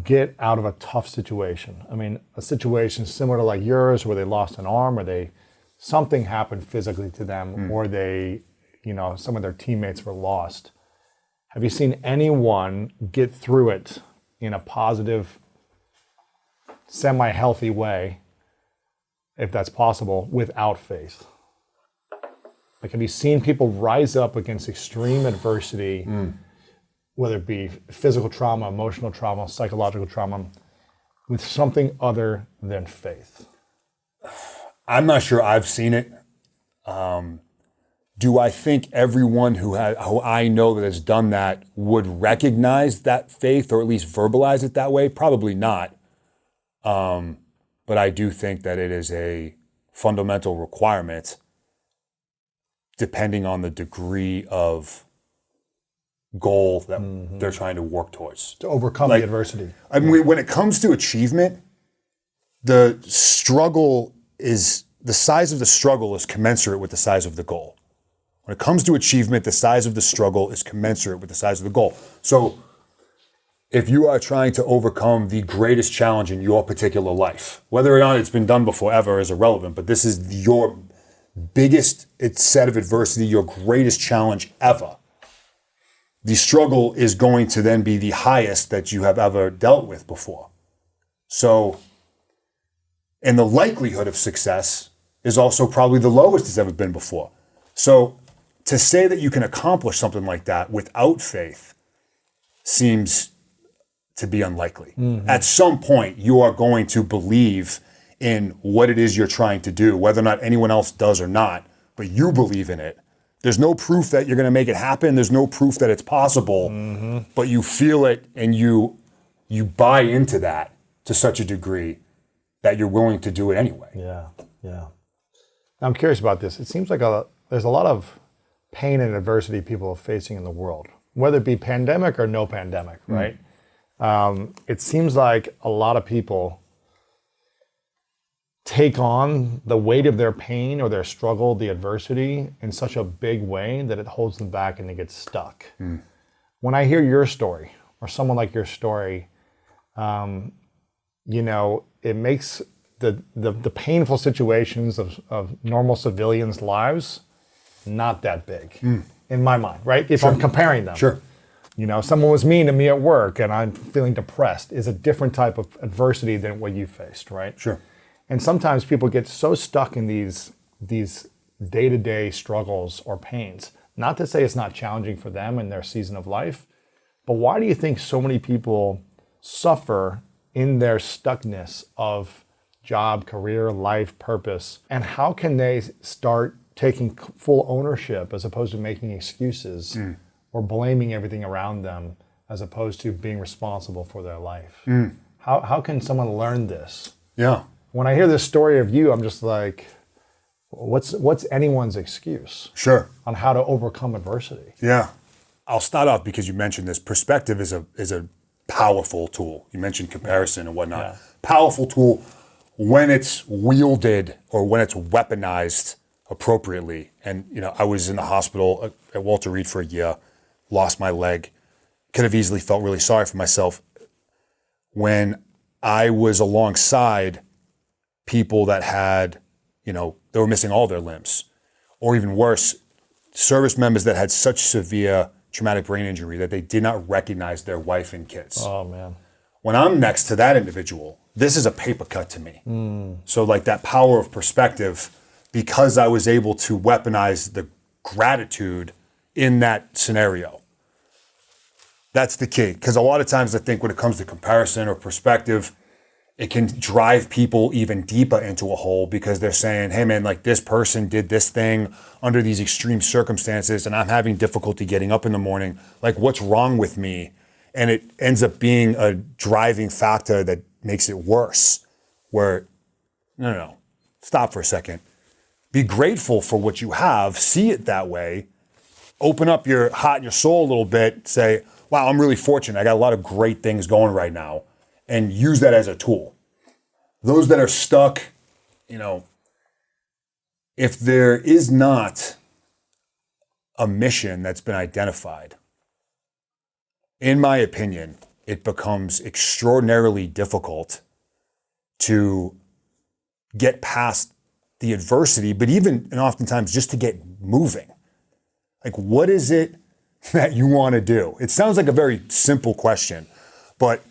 get out of a tough situation? I mean, a situation similar to like yours where they lost an arm or something happened physically to them or they, you know, some of their teammates were lost. Have you seen anyone get through it in a positive semi-healthy way, if that's possible, without faith? Like, have you seen people rise up against extreme adversity, whether it be physical trauma, emotional trauma, psychological trauma, with something other than faith? I'm not sure I've seen it. Do I think everyone who I know that has done that would recognize that faith, or at least verbalize it that way? Probably not. But I do think that it is a fundamental requirement, depending on the degree of goal that they're trying to work towards. To overcome the adversity. I mean, when it comes to achievement, the size of the struggle is commensurate with the size of the goal. When it comes to achievement, the size of the struggle is commensurate with the size of the goal. So if you are trying to overcome the greatest challenge in your particular life, whether or not it's been done before ever is irrelevant, but this is your biggest set of adversity, your greatest challenge ever, the struggle is going to then be the highest that you have ever dealt with before. So, and the likelihood of success is also probably the lowest it's ever been before. So to say that you can accomplish something like that without faith seems to be unlikely. At some point, you are going to believe in what it is you're trying to do, whether or not anyone else does or not, but you believe in it. There's no proof that you're going to make it happen. There's no proof that it's possible, but you feel it and you buy into that to such a degree that you're willing to do it anyway. Yeah. I'm curious about this. It seems like there's a lot of pain and adversity people are facing in the world, whether it be pandemic or no pandemic, right? It seems like a lot of people take on the weight of their pain or their struggle, the adversity, in such a big way that it holds them back and they get stuck. When I hear your story, or someone like your story, it makes the painful situations of normal civilians' lives not that big in my mind, right? If I'm comparing them. Sure. Someone was mean to me at work and I'm feeling depressed is a different type of adversity than what you faced, right? Sure. And sometimes people get so stuck in these day-to-day struggles or pains. Not to say it's not challenging for them in their season of life, but why do you think so many people suffer in their stuckness of job, career, life, purpose? And how can they start taking full ownership as opposed to making excuses or blaming everything around them as opposed to being responsible for their life? How can someone learn this? Yeah. When I hear this story of you, I'm just like, what's anyone's excuse? Sure. On how to overcome adversity? Yeah. I'll start off because you mentioned this. Perspective is a powerful tool. You mentioned comparison and whatnot. Yeah. Powerful tool when it's wielded or when it's weaponized appropriately. And, I was in the hospital at Walter Reed for a year, lost my leg, could have easily felt really sorry for myself. When I was alongside people that had, they were missing all their limbs, or even worse, service members that had such severe traumatic brain injury that they did not recognize their wife and kids. Oh, man. When I'm next to that individual, this is a paper cut to me. So like that power of perspective, because I was able to weaponize the gratitude in that scenario. That's the key. Because a lot of times I think when it comes to comparison or perspective, it can drive people even deeper into a hole because they're saying, hey man, like this person did this thing under these extreme circumstances and I'm having difficulty getting up in the morning. Like what's wrong with me? And it ends up being a driving factor that makes it worse. Where, no, stop for a second. Be grateful for what you have, see it that way, open up your heart and your soul a little bit, say, wow, I'm really fortunate. I got a lot of great things going right now. And use that as a tool. Those that are stuck, if there is not a mission that's been identified, in my opinion, it becomes extraordinarily difficult to get past the adversity, but even and oftentimes just to get moving. Like, what is it that you want to do? It sounds like a very simple question, but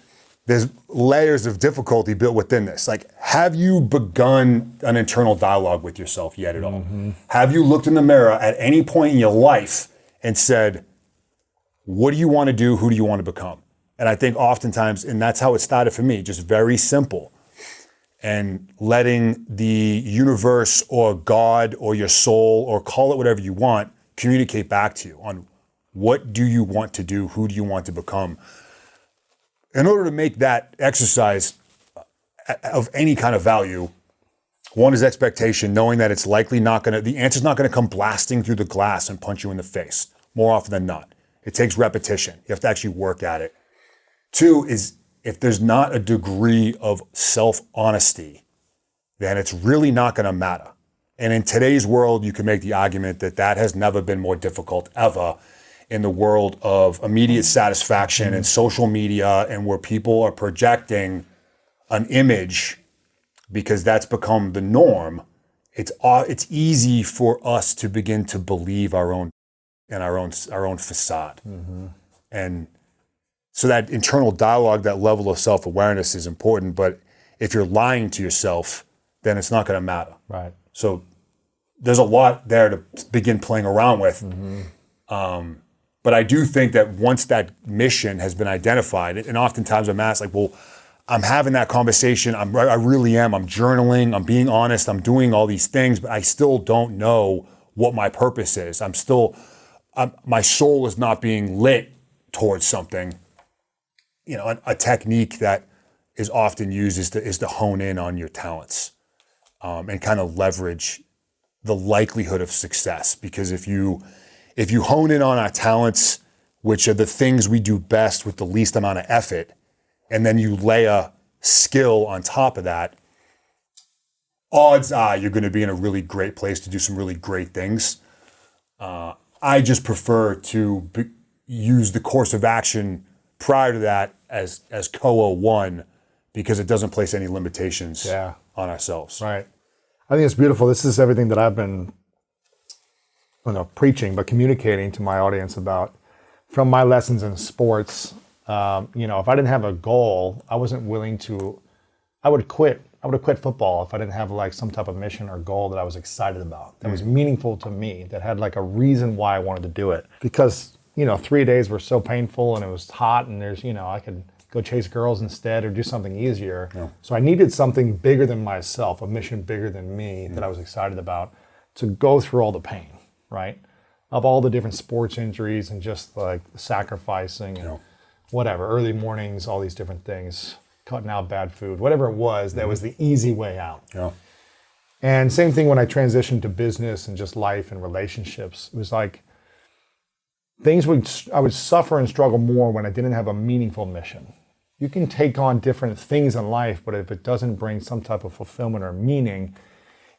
there's layers of difficulty built within this. Like, have you begun an internal dialogue with yourself yet at all? Have you looked in the mirror at any point in your life and said, what do you want to do? Who do you want to become? And I think oftentimes, and that's how it started for me, just very simple. And letting the universe or God or your soul, or call it whatever you want, communicate back to you on what do you want to do? Who do you want to become? In order to make that exercise of any kind of value, one is expectation, knowing that it's likely not going to, the answer's not going to come blasting through the glass and punch you in the face, more often than not. It takes repetition. You have to actually work at it. Two is, if there's not a degree of self-honesty, then it's really not going to matter. And in today's world, you can make the argument that that has never been more difficult ever in the world of immediate satisfaction and social media, and where people are projecting an image because that's become the norm. It's easy for us to begin to believe our own facade. And so that internal dialogue, that level of self-awareness is important, but if you're lying to yourself, then it's not going to matter. Right. So there's a lot there to begin playing around with. But I do think that once that mission has been identified, and oftentimes I'm asked, like, well, I'm having that conversation, I really am, I'm journaling, I'm being honest, I'm doing all these things, but I still don't know what my purpose is. My soul is not being lit towards something. You know, a technique that is often used is to hone in on your talents and kind of leverage the likelihood of success. Because if you hone in on our talents, which are the things we do best with the least amount of effort, and then you layer skill on top of that, odds are you're going to be in a really great place to do some really great things. I just prefer to use the course of action prior to that as COA 1, because it doesn't place any limitations on ourselves. Right. I think it's beautiful. This is everything that I've been preaching, but communicating to my audience about from my lessons in sports. If I didn't have a goal, I wasn't willing to, I would quit. I would have quit football if I didn't have like some type of mission or goal that I was excited about, that was meaningful to me, that had like a reason why I wanted to do it. Because, 3 days were so painful and it was hot, and there's, I could go chase girls instead or do something easier. Yeah. So I needed something bigger than myself, a mission bigger than me that I was excited about, to go through all the pain, right? Of all the different sports injuries and just like sacrificing and whatever, early mornings, all these different things, cutting out bad food, whatever it was, that was the easy way out. Yeah. And same thing when I transitioned to business and just life and relationships. It was like I would suffer and struggle more when I didn't have a meaningful mission. You can take on different things in life, but if it doesn't bring some type of fulfillment or meaning,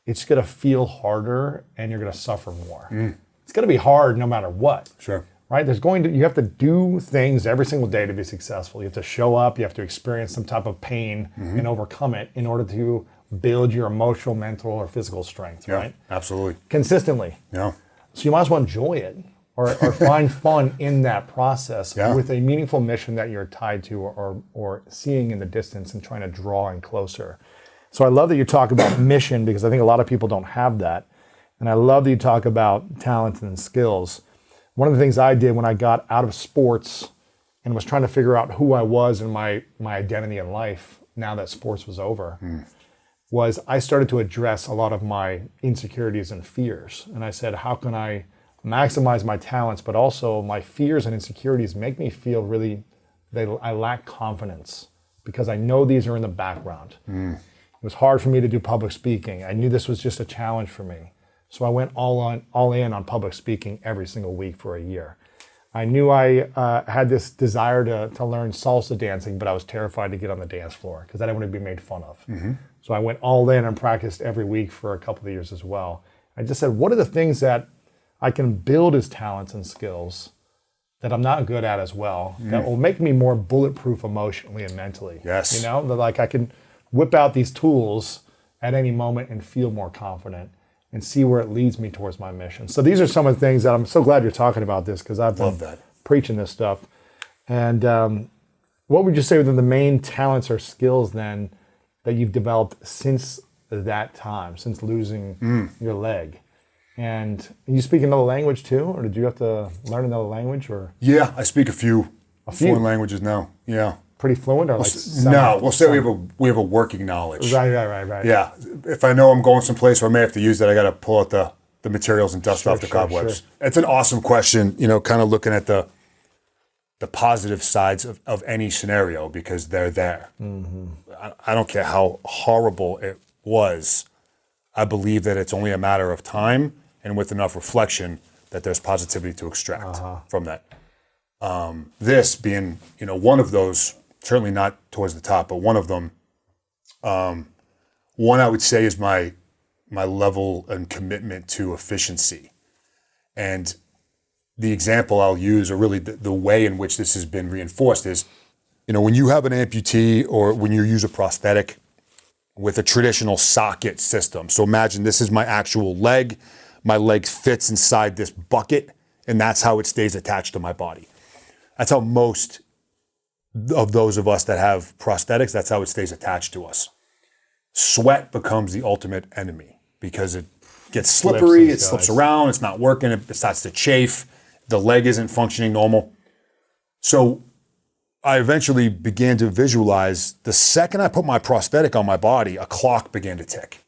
it's going to feel harder and you're going to suffer more. It's going to be hard no matter what. Sure. Right? You have to do things every single day to be successful. You have to show up, you have to experience some type of pain and overcome it in order to build your emotional, mental, or physical strength, right? Absolutely. Consistently. Yeah. So you might as well enjoy it or find fun in that process with a meaningful mission that you're tied to or seeing in the distance and trying to draw in closer. So I love that you talk about mission, because I think a lot of people don't have that. And I love that you talk about talents and skills. One of the things I did when I got out of sports and was trying to figure out who I was and my identity in life now that sports was over, was I started to address a lot of my insecurities and fears. And I said, how can I maximize my talents, but also my fears and insecurities make me feel I lack confidence, because I know these are in the background. It was hard for me to do public speaking. I knew this was just a challenge for me. So I went all in on public speaking every single week for a year. I knew I had this desire to learn salsa dancing, but I was terrified to get on the dance floor because I didn't want to be made fun of. So I went all in and practiced every week for a couple of years as well. I just said, what are the things that I can build as talents and skills that I'm not good at as well, that will make me more bulletproof emotionally and mentally? Yes. That like I can whip out these tools at any moment and feel more confident and see where it leads me towards my mission. So these are some of the things that I'm so glad you're talking about this, because I've been preaching this stuff. And What would you say are the main talents or skills then that you've developed since that time, since losing your leg? And you speak another language too, or did you have to learn another language? Or Yeah, I speak a few few? foreign languages now. Yeah. pretty fluent, or like No, we'll say we have a working knowledge. Right. Yeah. If I know I'm going someplace where I may have to use that, I got to pull out the materials and dust off the cobwebs. Sure. It's an awesome question, kind of looking at the positive sides of any scenario, because they're there. Mm-hmm. I don't care how horrible it was. I believe that it's only a matter of time and with enough reflection that there's positivity to extract from that. This being, one of those, certainly not towards the top, but one of them. One I would say is my level and commitment to efficiency. And the example I'll use, or really the way in which this has been reinforced, is, when you have an amputee or when you use a prosthetic with a traditional socket system. So imagine this is my actual leg. My leg fits inside this bucket, and that's how it stays attached to my body. That's how most of those of us that have prosthetics, that's how it stays attached to us. Sweat becomes the ultimate enemy because it gets slippery, it slips around, it's not working, it starts to chafe, the leg isn't functioning normal. So I eventually began to visualize the second I put my prosthetic on my body, a clock began to tick.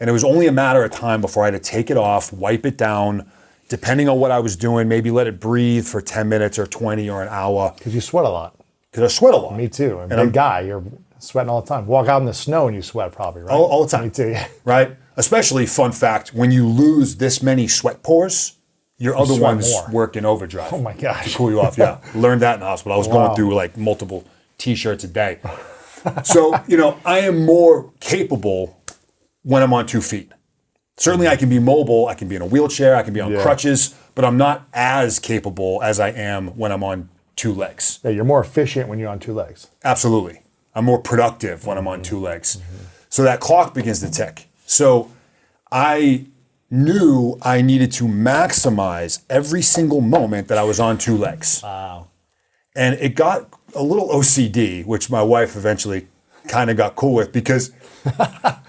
And it was only a matter of time before I had to take it off, wipe it down, depending on what I was doing, maybe let it breathe for 10 minutes or 20 or an hour. Because you sweat a lot. Because I sweat a lot. Me too. I'm a big guy. You're sweating all the time. Walk out in the snow and you sweat probably, right? All the time. Me too, yeah. Right? Especially, fun fact, when you lose this many sweat pores, your other sweat ones more. work in overdrive. Oh my gosh. To cool you off, yeah. Learned that in the hospital. I was going through like multiple t-shirts a day. So, I am more capable when I'm on 2 feet. Certainly I can be mobile, I can be in a wheelchair, I can be on crutches, but I'm not as capable as I am when I'm on 2 legs. Yeah, you're more efficient when you're on 2 legs. Absolutely. I'm more productive when I'm on 2 legs. Mm-hmm. So that clock begins to tick. So I knew I needed to maximize every single moment that I was on 2 legs. Wow. And it got a little OCD, which my wife eventually kind of got cool with, because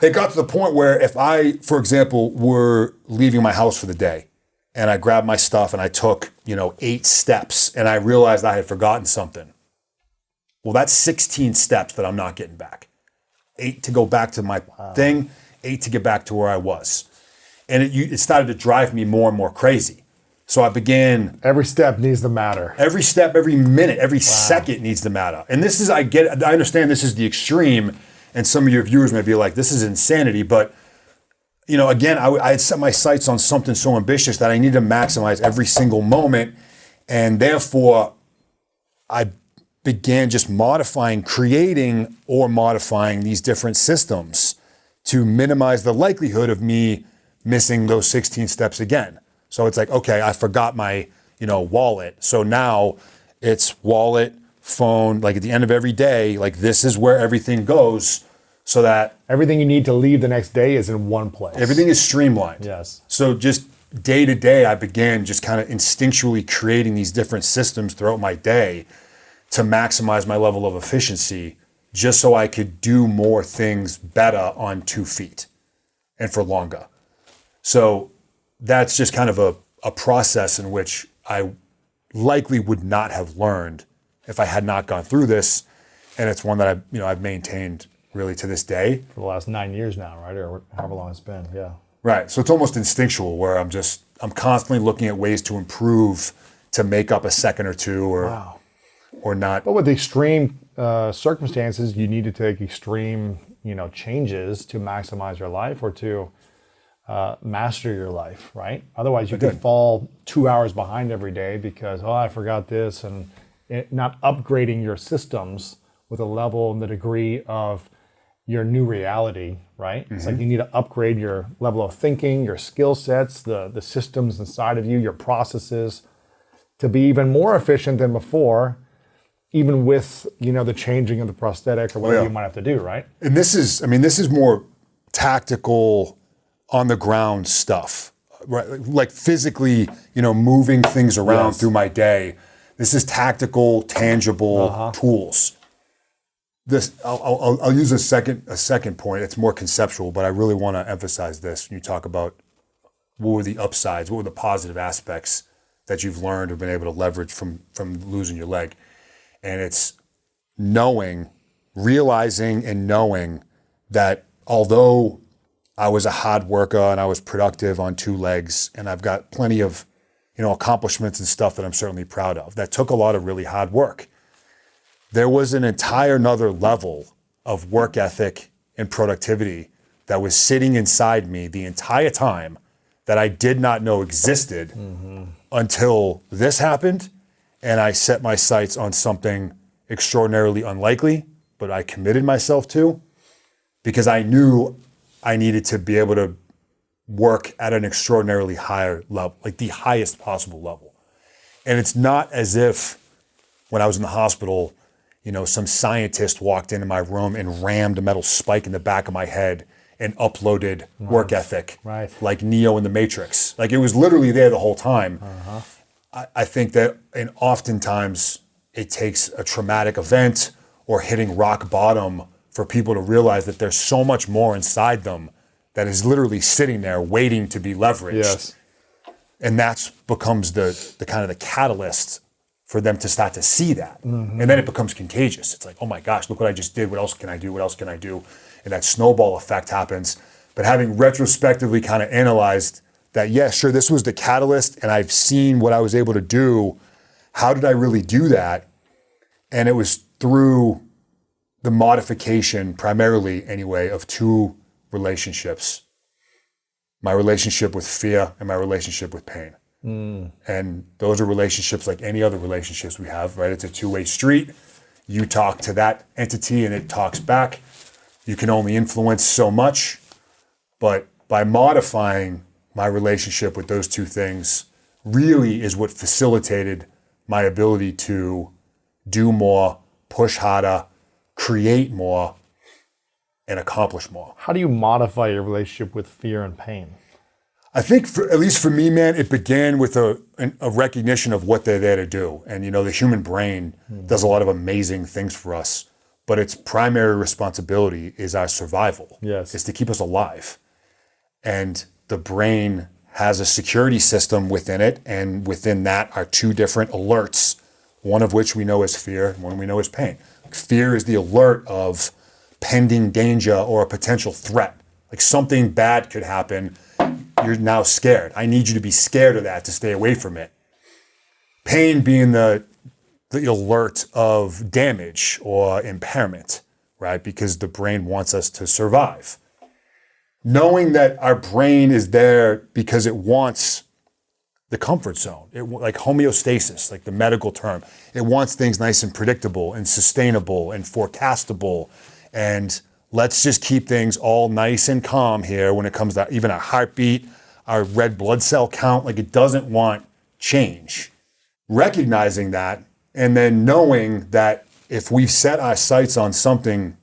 it got to the point where if I, for example, were leaving my house for the day and I grabbed my stuff and I took, 8 steps and I realized I had forgotten something. Well, that's 16 steps that I'm not getting back. 8 to go back to my thing, 8 to get back to where I was. And it started to drive me more and more crazy. So I began... Every step needs to matter. Every step, every minute, every second needs to matter. And this is, I understand this is the extreme, and some of your viewers may be like, this is insanity, but, again, I had set my sights on something so ambitious that I need to maximize every single moment, and therefore, I began just creating or modifying these different systems to minimize the likelihood of me missing those 16 steps again. So it's like, okay, I forgot my, wallet. So now it's wallet, phone, like at the end of every day, like this is where everything goes so that everything you need to leave the next day is in one place. Everything is streamlined. Yes. So just day to day, I began just kind of instinctually creating these different systems throughout my day to maximize my level of efficiency, just so I could do more things better on 2 feet and for longer. So that's just kind of a process in which I likely would not have learned if I had not gone through this. And it's one that I've maintained really to this day. For the last 9 years now, right? Or however long it's been, yeah. Right, so it's almost instinctual where I'm constantly looking at ways to improve, to make up a second or two or not. But with extreme circumstances, you need to take extreme, changes to maximize your life or to master your life, right? Otherwise, you could fall 2 hours behind every day because, I forgot this, and not upgrading your systems with a level and the degree of your new reality, right? Mm-hmm. It's like you need to upgrade your level of thinking, your skill sets, the systems inside of you, your processes, to be even more efficient than before, even with, the changing of the prosthetic or whatever you might have to do, right? And this is more tactical, on the ground stuff, right? Like physically, moving things around through my day. This is tactical, tangible tools. This I'll use a second point. It's more conceptual, but I really want to emphasize this. When you talk about what were the upsides, what were the positive aspects that you've learned or been able to leverage from losing your leg, and it's realizing and knowing that although I was a hard worker and I was productive on two legs, and I've got plenty of accomplishments and stuff that I'm certainly proud of, that took a lot of really hard work. There was an entire another level of work ethic and productivity that was sitting inside me the entire time that I did not know existed until this happened, and I set my sights on something extraordinarily unlikely, but I committed myself to, because I knew I needed to be able to work at an extraordinarily higher level, like the highest possible level. And it's not as if when I was in the hospital, some scientist walked into my room and rammed a metal spike in the back of my head and uploaded work ethic, like Neo in the Matrix. Like, it was literally there the whole time. I think that, and oftentimes it takes a traumatic event or hitting rock bottom for people to realize that there's so much more inside them that is literally sitting there waiting to be leveraged. Yes. And that's becomes the kind of the catalyst for them to start to see that. And then it becomes contagious. It's like, oh my gosh, look what I just did. What else can I do? What else can I do? And that snowball effect happens. But having retrospectively kind of analyzed that, yeah, sure, this was the catalyst, and I've seen what I was able to do. How did I really do that? And it was through the modification, primarily anyway, of two relationships: my relationship with fear and my relationship with pain. And those are relationships like any other relationships we have, right? It's a two-way street. You talk to that entity and it talks back. You can only influence so much, but by modifying my relationship with those two things really is what facilitated my ability to do more, push harder, create more, and accomplish more. How do you modify your relationship with fear and pain? I think, at least for me, man, it began with a recognition of what they're there to do. And, the human brain does a lot of amazing things for us, but its primary responsibility is our survival. Yes. It's to keep us alive. And the brain has a security system within it, and within that are two different alerts, one of which we know is fear, and one we know is pain. Fear is the alert of pending danger or a potential threat. Like, something bad could happen. You're now scared. I need you to be scared of that to stay away from it. Pain being the alert of damage or impairment, right? Because the brain wants us to survive. Knowing that our brain is there because it wants the comfort zone, like homeostasis, like the medical term. It wants things nice and predictable and sustainable and forecastable, and let's just keep things all nice and calm here when it comes to even our heartbeat, our red blood cell count. Like, it doesn't want change. Recognizing that, and then knowing that if we've set our sights on something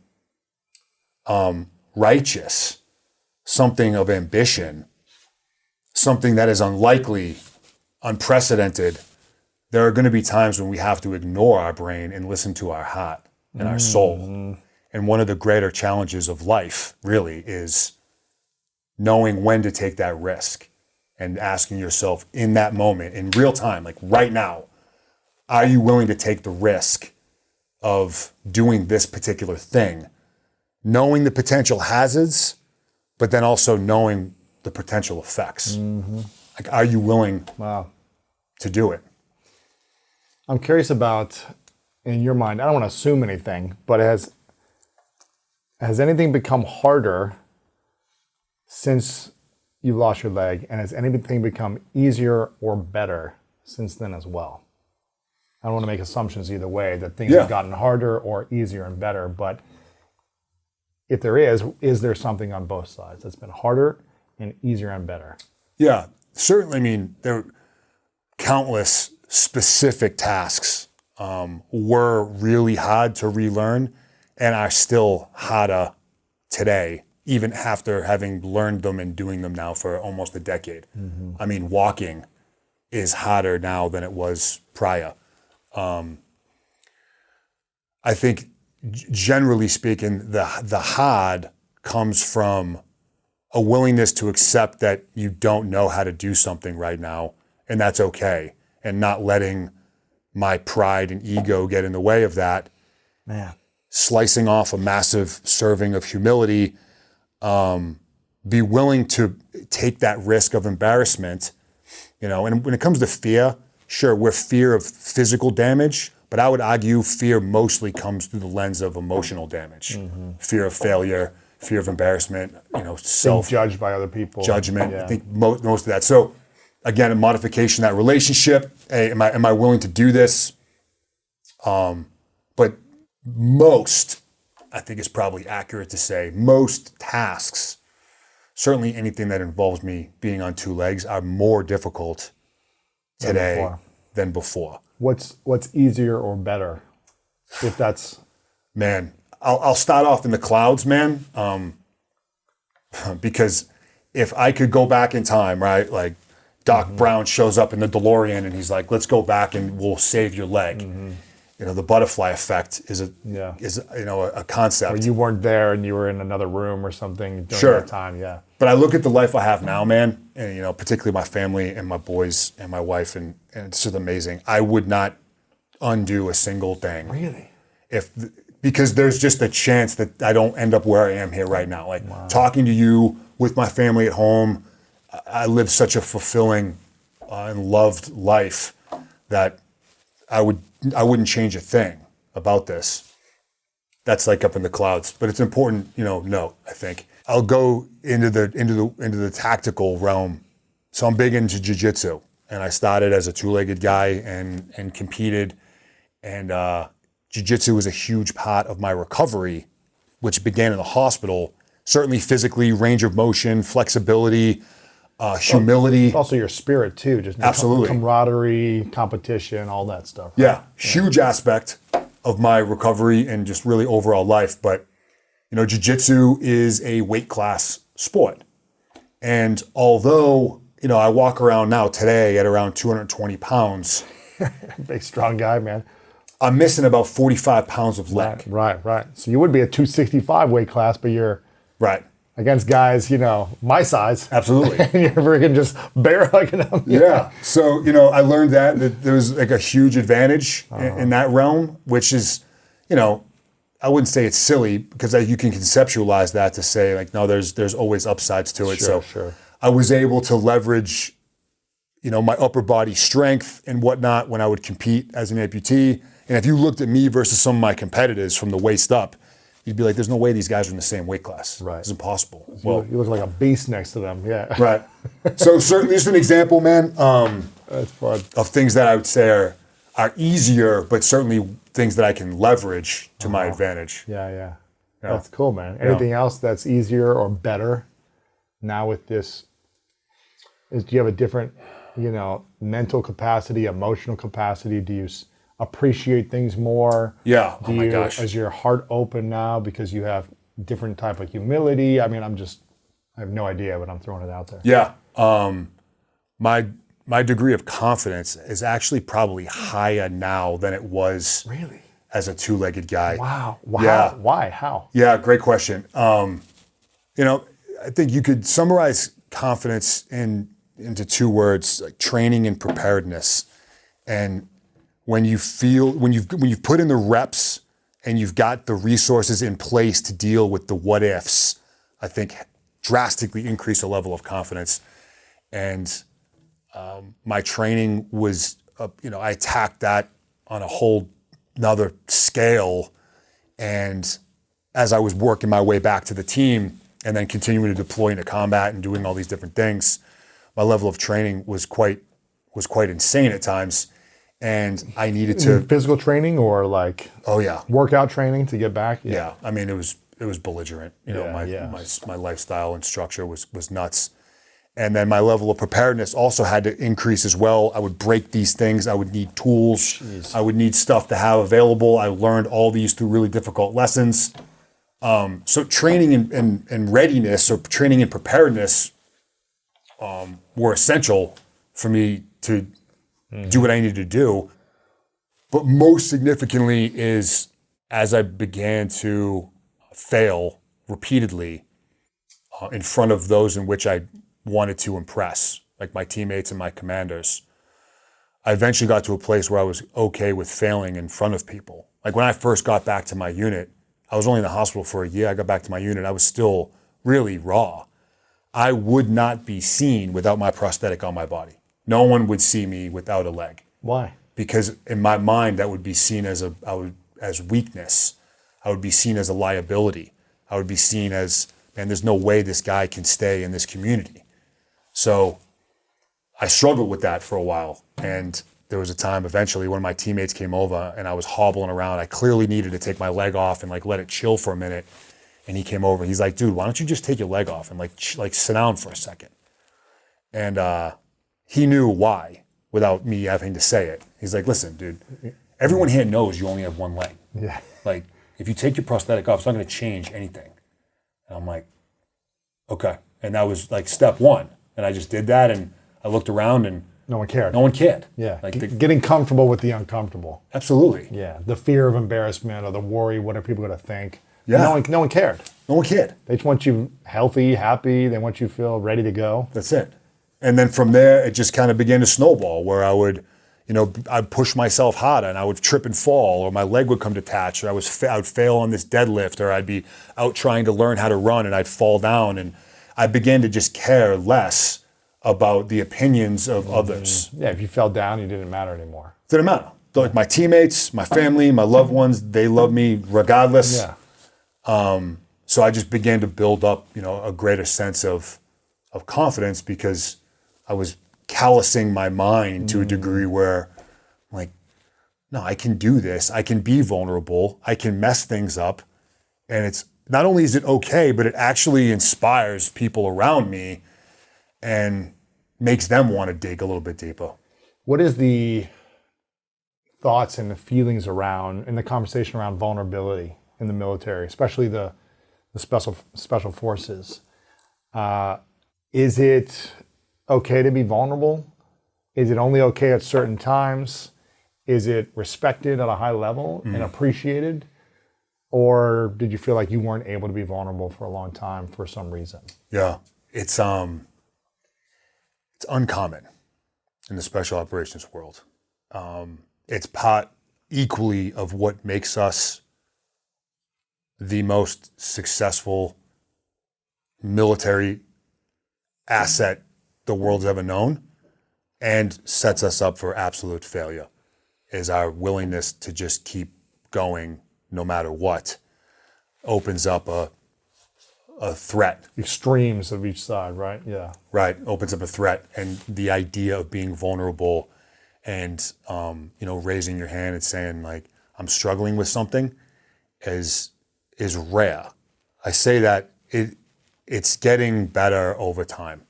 righteous, something of ambition, something that is unlikely, unprecedented, there are going to be times when we have to ignore our brain and listen to our heart and our soul. And one of the greater challenges of life really is knowing when to take that risk and asking yourself in that moment, in real time, like right now, are you willing to take the risk of doing this particular thing? Knowing the potential hazards, but then also knowing the potential effects. Like, are you willing to do it? I'm curious about, in your mind, I don't want to assume anything, but has anything become harder since you lost your leg? And has anything become easier or better since then as well? I don't want to make assumptions either way, that things have gotten harder or easier and better, but if there is there something on both sides that's been harder and easier and better? Yeah, certainly. I mean, there are countless specific tasks were really hard to relearn and are still harder today, even after having learned them and doing them now for almost a decade. I mean, walking is harder now than it was prior. I think generally speaking, the hard comes from a willingness to accept that you don't know how to do something right now, and that's okay, and not letting my pride and ego get in the way of that. Man. Slicing off a massive serving of humility, be willing to take that risk of embarrassment, and when it comes to fear, sure, we're fear of physical damage, but I would argue fear mostly comes through the lens of emotional damage. Fear of failure, fear of embarrassment, self Judged by other people. judgment. Yeah. I think most of that. So again, a modification of that relationship. Hey, am I willing to do this? But most, I think it's probably accurate to say, most tasks, certainly anything that involves me being on two legs, are more difficult today than before. What's easier or better? If that's Man, I'll start off in the clouds, man, because if I could go back in time, right, like Doc Brown shows up in the DeLorean and he's like, let's go back and we'll save your leg. The butterfly effect is a concept. or you weren't there and you were in another room or something during Sure. that time. Yeah. But I look at the life I have now, man, and particularly my family and my boys and my wife, and it's just amazing. I would not undo a single thing. Really? Because there's just a chance that I don't end up where I am here right now. Like talking to you with my family at home, I lived such a fulfilling and loved life that I wouldn't change a thing about this. That's like up in the clouds, but it's important, note, I think. I'll go into the tactical realm. So I'm big into jiu-jitsu, and I started as a two-legged guy and competed, and jiu-jitsu was a huge part of my recovery, which began in the hospital. Certainly physically, range of motion, flexibility, humility. Also your spirit too, just Absolutely. camaraderie, competition, all that stuff. Right? Yeah, huge aspect of my recovery and just really overall life. But, jiu-jitsu is a weight class sport. And although, I walk around now today at around 220 pounds, Big strong guy, man. I'm missing about 45 pounds of leg. Right. So you would be a 265 weight class, but you're Right. against guys, my size. Absolutely. And you're freaking just bear hugging them. Yeah. So, I learned that there was like a huge advantage in that realm, which is, I wouldn't say it's silly because you can conceptualize that to say like, no, there's always upsides to it. Sure. I was able to leverage, my upper body strength and whatnot when I would compete as an amputee. And if you looked at me versus some of my competitors from the waist up, you'd be like, there's no way these guys are in the same weight class. Right. It's impossible. You look like a beast next to them. Yeah. Right. So certainly just an example, man, That's fun. of things that I would say are easier, but certainly things that I can leverage to my advantage. Yeah. That's cool, man. Anything else that's easier or better now with this? Do you have a different, mental capacity, emotional capacity? Do you appreciate things more? Yeah. Oh my gosh. Is your heart open now because you have different type of humility? I mean, I have no idea, but I'm throwing it out there. Yeah. My degree of confidence is actually probably higher now than it was Really? as a two-legged guy. Wow. Yeah. Why? How? Yeah, great question. I think you could summarize confidence into two words, like training and preparedness. And when you've put in the reps and you've got the resources in place to deal with the what ifs, I think drastically increase the level of confidence. And my training was, I attacked that on a whole nother scale. And as I was working my way back to the team and then continuing to deploy into combat and doing all these different things, my level of training was quite insane at times. And I needed to Physical training or like oh yeah. workout training to get back? Yeah. I mean, it was belligerent. My lifestyle and structure was nuts. And then my level of preparedness also had to increase as well. I would break these things. I would need tools. Jeez. I would need stuff to have available. I learned all these through really difficult lessons. So training and readiness, or training and preparedness, were essential for me to do what I needed to do. But most significantly is as I began to fail repeatedly in front of those in which I wanted to impress, like my teammates and my commanders, I eventually got to a place where I was okay with failing in front of people. Like when I first got back to my unit, I was only in the hospital for a year. I got back to my unit. I was still really raw. I would not be seen without my prosthetic on my body. No one would see me without a leg. Why? Because in my mind, that would be seen as as weakness. I would be seen as a liability. I would be seen as, man, there's no way this guy can stay in this community. So I struggled with that for a while. And there was a time eventually when my teammates came over and I was hobbling around. I clearly needed to take my leg off and like let it chill for a minute. And he came over. He's like, dude, why don't you just take your leg off and like sit down for a second? And he knew why without me having to say it. He's like, listen, dude, everyone here knows you only have one leg. Yeah. Like, if you take your prosthetic off, it's not going to change anything. And I'm like, okay. And that was like step one. And I just did that. And I looked around and No one cared. no one cared. Yeah. Like Getting comfortable with the uncomfortable. absolutely. Yeah. The fear of embarrassment or the worry, what are people going to think? Yeah. No one cared. No one cared. They just want you healthy, happy. They want you to feel ready to go. That's it. And then from there, it just kind of began to snowball where I would, I'd push myself harder and I would trip and fall, or my leg would come detached, or I would fail on this deadlift, or I'd be out trying to learn how to run and I'd fall down. And I began to just care less about the opinions of others. Yeah, if you fell down, you didn't matter anymore. Didn't matter. Like my teammates, my family, my loved ones, they love me regardless. Yeah. So I just began to build up, a greater sense of confidence because I was callousing my mind to a degree where I'm like, no, I can do this. I can be vulnerable. I can mess things up. And it's not only is it okay, but it actually inspires people around me and makes them want to dig a little bit deeper. What is the thoughts and the feelings around, in the conversation around vulnerability in the military, especially the special forces? Is it okay to be vulnerable? Is it only okay at certain times? Is it respected at a high level and appreciated? Or did you feel like you weren't able to be vulnerable for a long time for some reason? Yeah, it's uncommon in the special operations world. It's part equally of what makes us the most successful military asset the world's ever known, and sets us up for absolute failure, is our willingness to just keep going no matter what. Opens up a threat. Extremes of each side, right? Yeah. Right, opens up a threat, and the idea of being vulnerable and raising your hand and saying like, I'm struggling with something is rare. I say that it's getting better over time.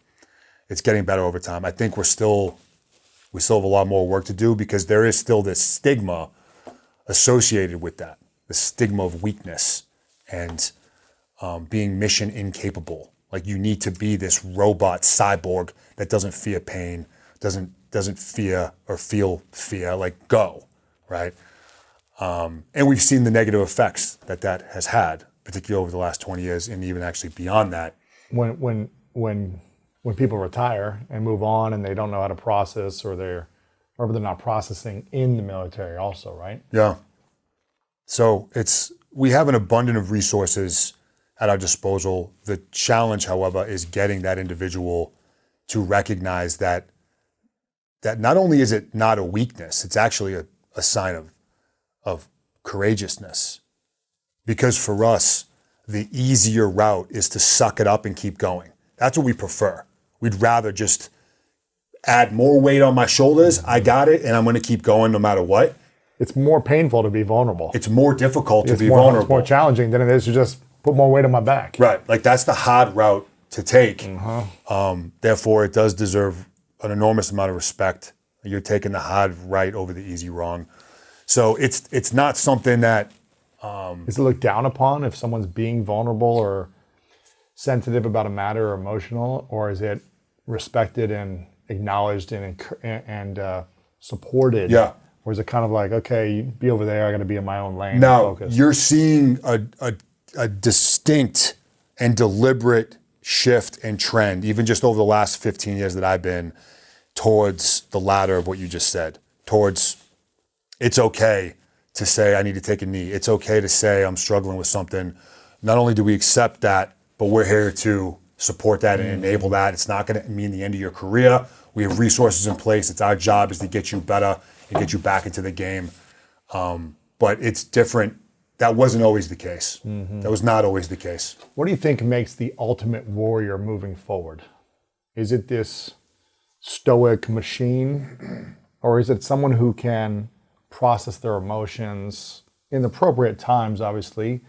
It's getting better over time. I think we still have a lot more work to do because there is still this stigma associated with that, the stigma of weakness and being mission incapable. Like you need to be this robot cyborg that doesn't fear pain, doesn't fear or feel fear, like go, right? And we've seen the negative effects that has had, particularly over the last 20 years and even actually beyond that. When people retire and move on and they don't know how to process or they're not processing in the military also, right? Yeah. So we have an abundance of resources at our disposal. The challenge, however, is getting that individual to recognize that not only is it not a weakness, it's actually a sign of courageousness. Because for us, the easier route is to suck it up and keep going. That's what we prefer. We'd rather just add more weight on my shoulders. I got it, and I'm going to keep going no matter what. It's more painful to be vulnerable. It's more difficult to be vulnerable. It's more challenging than it is to just put more weight on my back. Right. Like that's the hard route to take. Therefore, it does deserve an enormous amount of respect. You're taking the hard right over the easy wrong. So it's not something that... Is it looked down upon if someone's being vulnerable or sensitive about a matter or emotional, or is it respected and acknowledged and supported Or is it kind of like, okay, you be over there, I got to be in my own lane? No, Focus. you're seeing a distinct and deliberate shift and trend, even just over the last 15 years that I've been, towards the latter of what you just said, towards it's okay to say I need to take a knee. It's okay to say I'm struggling with something. Not only do we accept that, but we're here to support that and enable that. It's not going to mean the end of your career. We have resources in place. It's our job is to get you better and get you back into the game. But it's different. That wasn't always the case. That was not always the case. What do you think makes the ultimate warrior moving forward? Is it this stoic machine, or is it someone who can process their emotions in the appropriate times, obviously,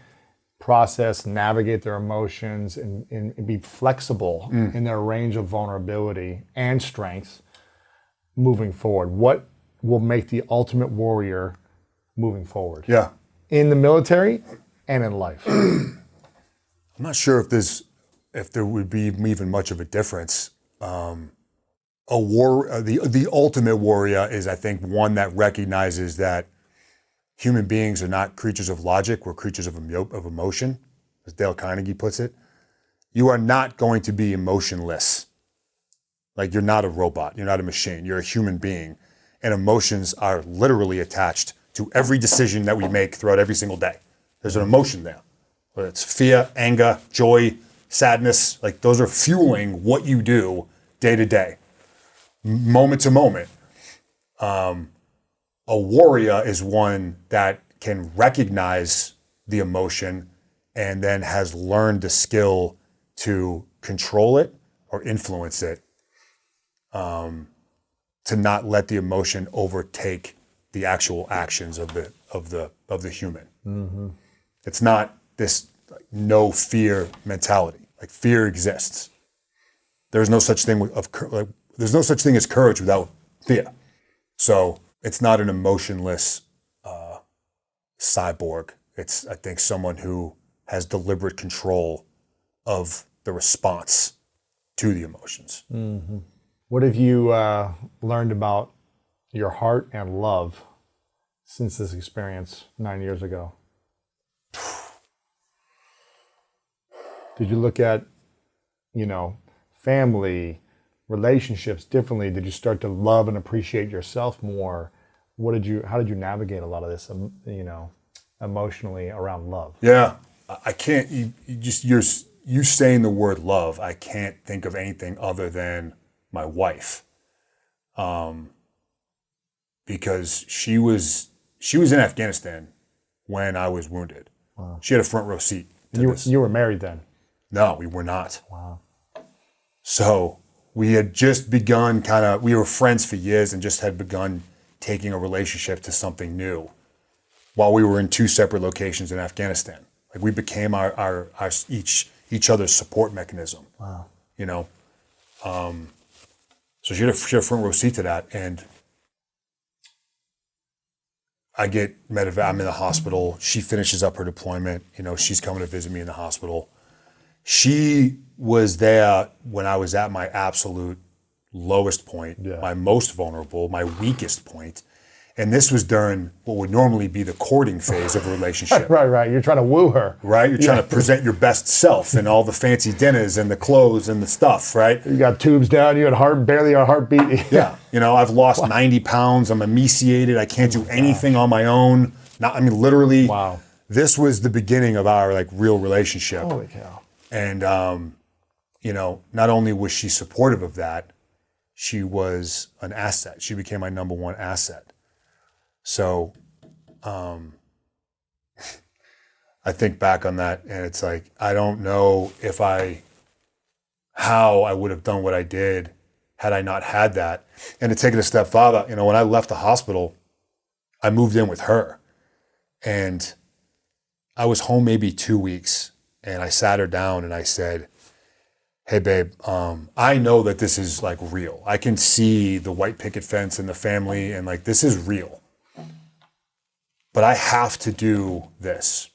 process, navigate their emotions, and be flexible in their range of vulnerability and strength moving forward? What will make the ultimate warrior moving forward? Yeah. In the military and in life. I'm not sure if there would be even much of a difference. The ultimate warrior is, I think, one that recognizes that human beings are not creatures of logic, we're creatures of emotion, as Dale Carnegie puts it. You are not going to be emotionless. Like, you're not a robot, you're not a machine, you're a human being. And emotions are literally attached to every decision that we make throughout every single day. There's an emotion there. Whether it's fear, anger, joy, sadness, like those are fueling what you do day to day, moment to moment. A warrior is one that can recognize the emotion and then has learned the skill to control it or influence it, to not let the emotion overtake the actual actions of the human. It's not this no fear mentality. Like, fear exists. There's no such thing there's no such thing as courage without fear. So it's not an emotionless cyborg. It's, I think, someone who has deliberate control of the response to the emotions. What have you learned about your heart and love since this experience 9 years ago? Did you look at, family, relationships differently? Did you start to love and appreciate yourself more? How did you navigate a lot of this, emotionally around love? Yeah, I can't. You saying the word love, I can't think of anything other than my wife, because she was in Afghanistan when I was wounded. Wow. She had a front row seat to this. You were married then? No, we were not. Wow. So we had just begun we were friends for years and just had begun taking a relationship to something new while we were in two separate locations in Afghanistan. Like, we became our each other's support mechanism. Wow. So she had a front row seat to that, and I'm in the hospital. She finishes up her deployment. She's coming to visit me in the hospital. She was there when I was at my absolute lowest point, my most vulnerable, my weakest point. And this was during what would normally be the courting phase of a relationship. Right. You're trying to woo her. Right? You're trying to present your best self and all the fancy dinners and the clothes and the stuff, right? You got tubes down, you had barely a heartbeat. Yeah. I've lost 90 pounds. I'm emaciated. I can't do anything on my own. Literally. Wow. This was the beginning of our real relationship. Holy cow. And, not only was she supportive of that, she was an asset. She became my number one asset. So, I think back on that, and it's like, I don't know how I would have done what I did had I not had that. And to take it a step farther, when I left the hospital, I moved in with her, and I was home maybe 2 weeks, and I sat her down and I said, hey babe, I know that this is real. I can see the white picket fence and the family, and this is real. But I have to do this.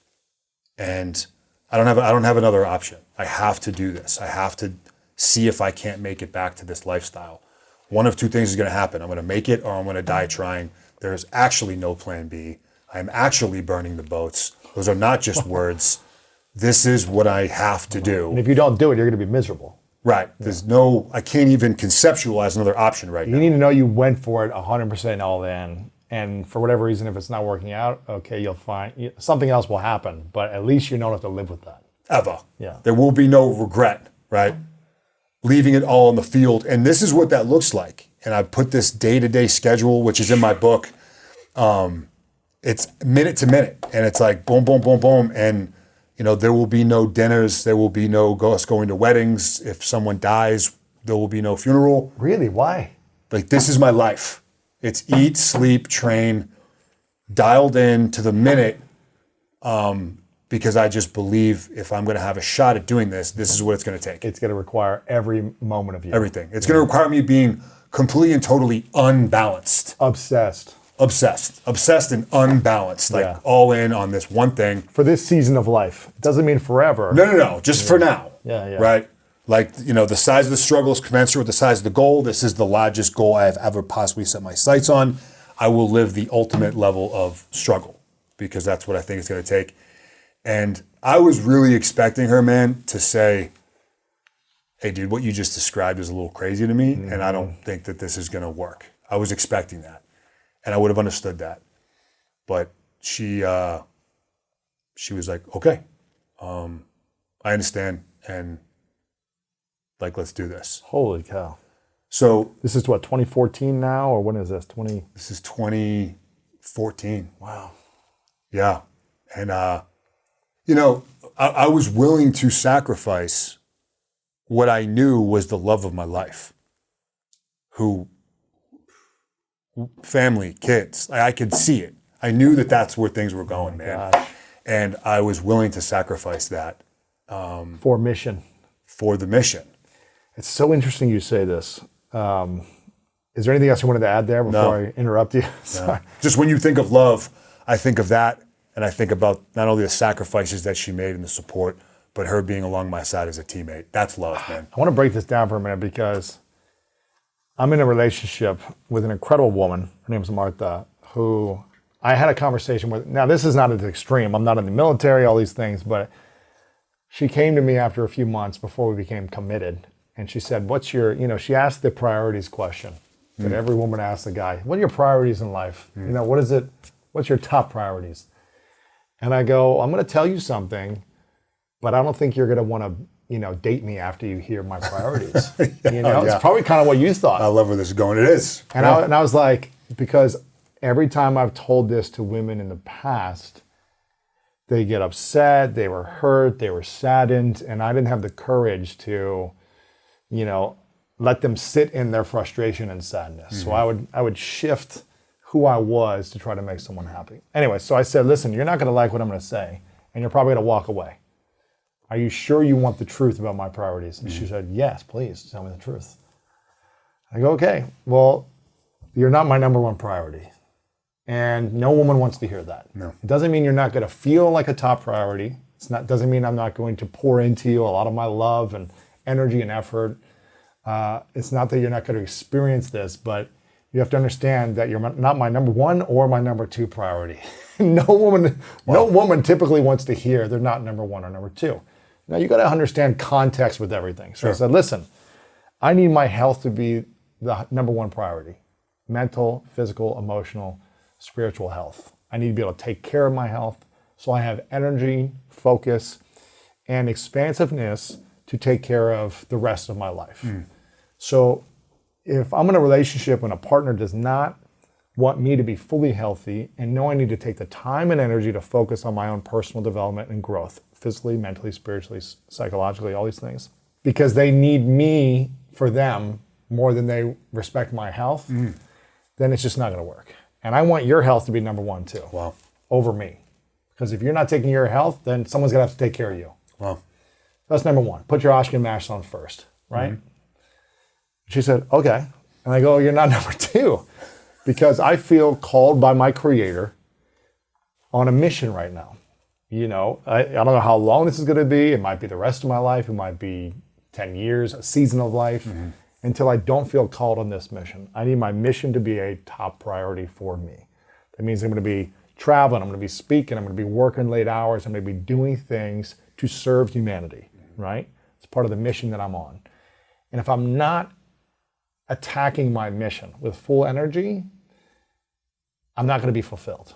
And I don't have another option. I have to do this. I have to see if I can't make it back to this lifestyle. One of two things is going to happen. I'm going to make it, or I'm going to die trying. There's actually no plan B. I'm actually burning the boats. Those are not just words. This is what I have to do. And if you don't do it, you're going to be miserable. Right. There's no, I can't even conceptualize another option right now. You need to know you went for it 100% all in. And for whatever reason, if it's not working out, okay, you'll find something else will happen. But at least you don't have to live with that. Ever. Yeah. There will be no regret, right? Leaving it all on the field. And this is what that looks like. And I put this day-to-day schedule, which is in my book. It's minute to minute. And it's like boom, boom, boom, boom. And, you know, there will be no dinners. There will be no us going to weddings. If someone dies, there will be no funeral. Really? Why? Like, this is my life. It's eat, sleep, train, dialed in to the minute, because I just believe if I'm going to have a shot at doing this, this is what it's going to take. It's going to require every moment of you. Everything. It's going to require me being completely and totally unbalanced. Obsessed. Obsessed and unbalanced. Like, all in on this one thing. For this season of life. It doesn't mean forever. No. Just for now. Yeah. Right? Like, you know, the size of the struggle is commensurate with the size of the goal. This is the largest goal I have ever possibly set my sights on. I will live the ultimate level of struggle because that's what I think it's going to take. And I was really expecting her, man, to say, hey, dude, what you just described is a little crazy to me, and I don't think that this is going to work. I was expecting that, and I would have understood that. But she was like, okay, I understand, and like, let's do this. Holy cow. So this is what, 2014 now, or when is this? This is 2014. Wow. Yeah. And, you know, I was willing to sacrifice what I knew was the love of my life. Family, kids, I could see it. I knew that that's where things were going, man. Gosh. And I was willing to sacrifice that. For mission. For the mission. It's so interesting you say this. Is there anything else you wanted to add there before I interrupt you? Sorry. Just when you think of love, I think of that, and I think about not only the sacrifices that she made and the support, but her being along my side as a teammate. That's love, man. I want to break this down for a minute because I'm in a relationship with an incredible woman. Her name's Martha, who I had a conversation with. Now, this is not at the extreme. I'm not in the military, all these things, but she came to me after a few months before we became committed. And she said, she asked the priorities question that every woman asks a guy. What are your priorities in life? You know, what's your top priorities? And I go, I'm going to tell you something, but I don't think you're going to want to, date me after you hear my priorities. It's probably kind of what you thought. I love where this is going. It is. And I was like, because every time I've told this to women in the past, they get upset, they were hurt, they were saddened, and I didn't have the courage to, let them sit in their frustration and sadness. So I would shift who I was to try to make someone happy. Anyway, so I said, listen, you're not going to like what I'm going to say, and you're probably going to walk away. Are you sure you want the truth about my priorities? And she said, yes, please tell me the truth. I go, okay, well, you're not my number one priority. And no woman wants to hear that. No. It doesn't mean you're not going to feel like a top priority. Doesn't mean I'm not going to pour into you a lot of my love and energy and effort. It's not that you're not going to experience this, but you have to understand that you're not my number one or my number two priority. No woman typically wants to hear they're not number one or number two. Now you got to understand context with everything. So I said, listen, I need my health to be the number one priority. Mental, physical, emotional, spiritual health. I need to be able to take care of my health so I have energy, focus, and expansiveness to take care of the rest of my life. So if I'm in a relationship and a partner does not want me to be fully healthy and know I need to take the time and energy to focus on my own personal development and growth, physically, mentally, spiritually, psychologically, all these things, because they need me for them more than they respect my health, then it's just not going to work. And I want your health to be number one too. Wow. Over me. Because if you're not taking your health, then someone's going to have to take care of you. Wow. That's number one. Put your oxygen mask on first, right? She said, okay. And I go, you're not number two. Because I feel called by my creator on a mission right now. I don't know how long this is going to be. It might be the rest of my life. It might be 10 years, a season of life, until I don't feel called on this mission. I need my mission to be a top priority for me. That means I'm going to be traveling, I'm going to be speaking, I'm going to be working late hours, I'm going to be doing things to serve humanity, right? It's part of the mission that I'm on. And if I'm not attacking my mission with full energy, I'm not going to be fulfilled.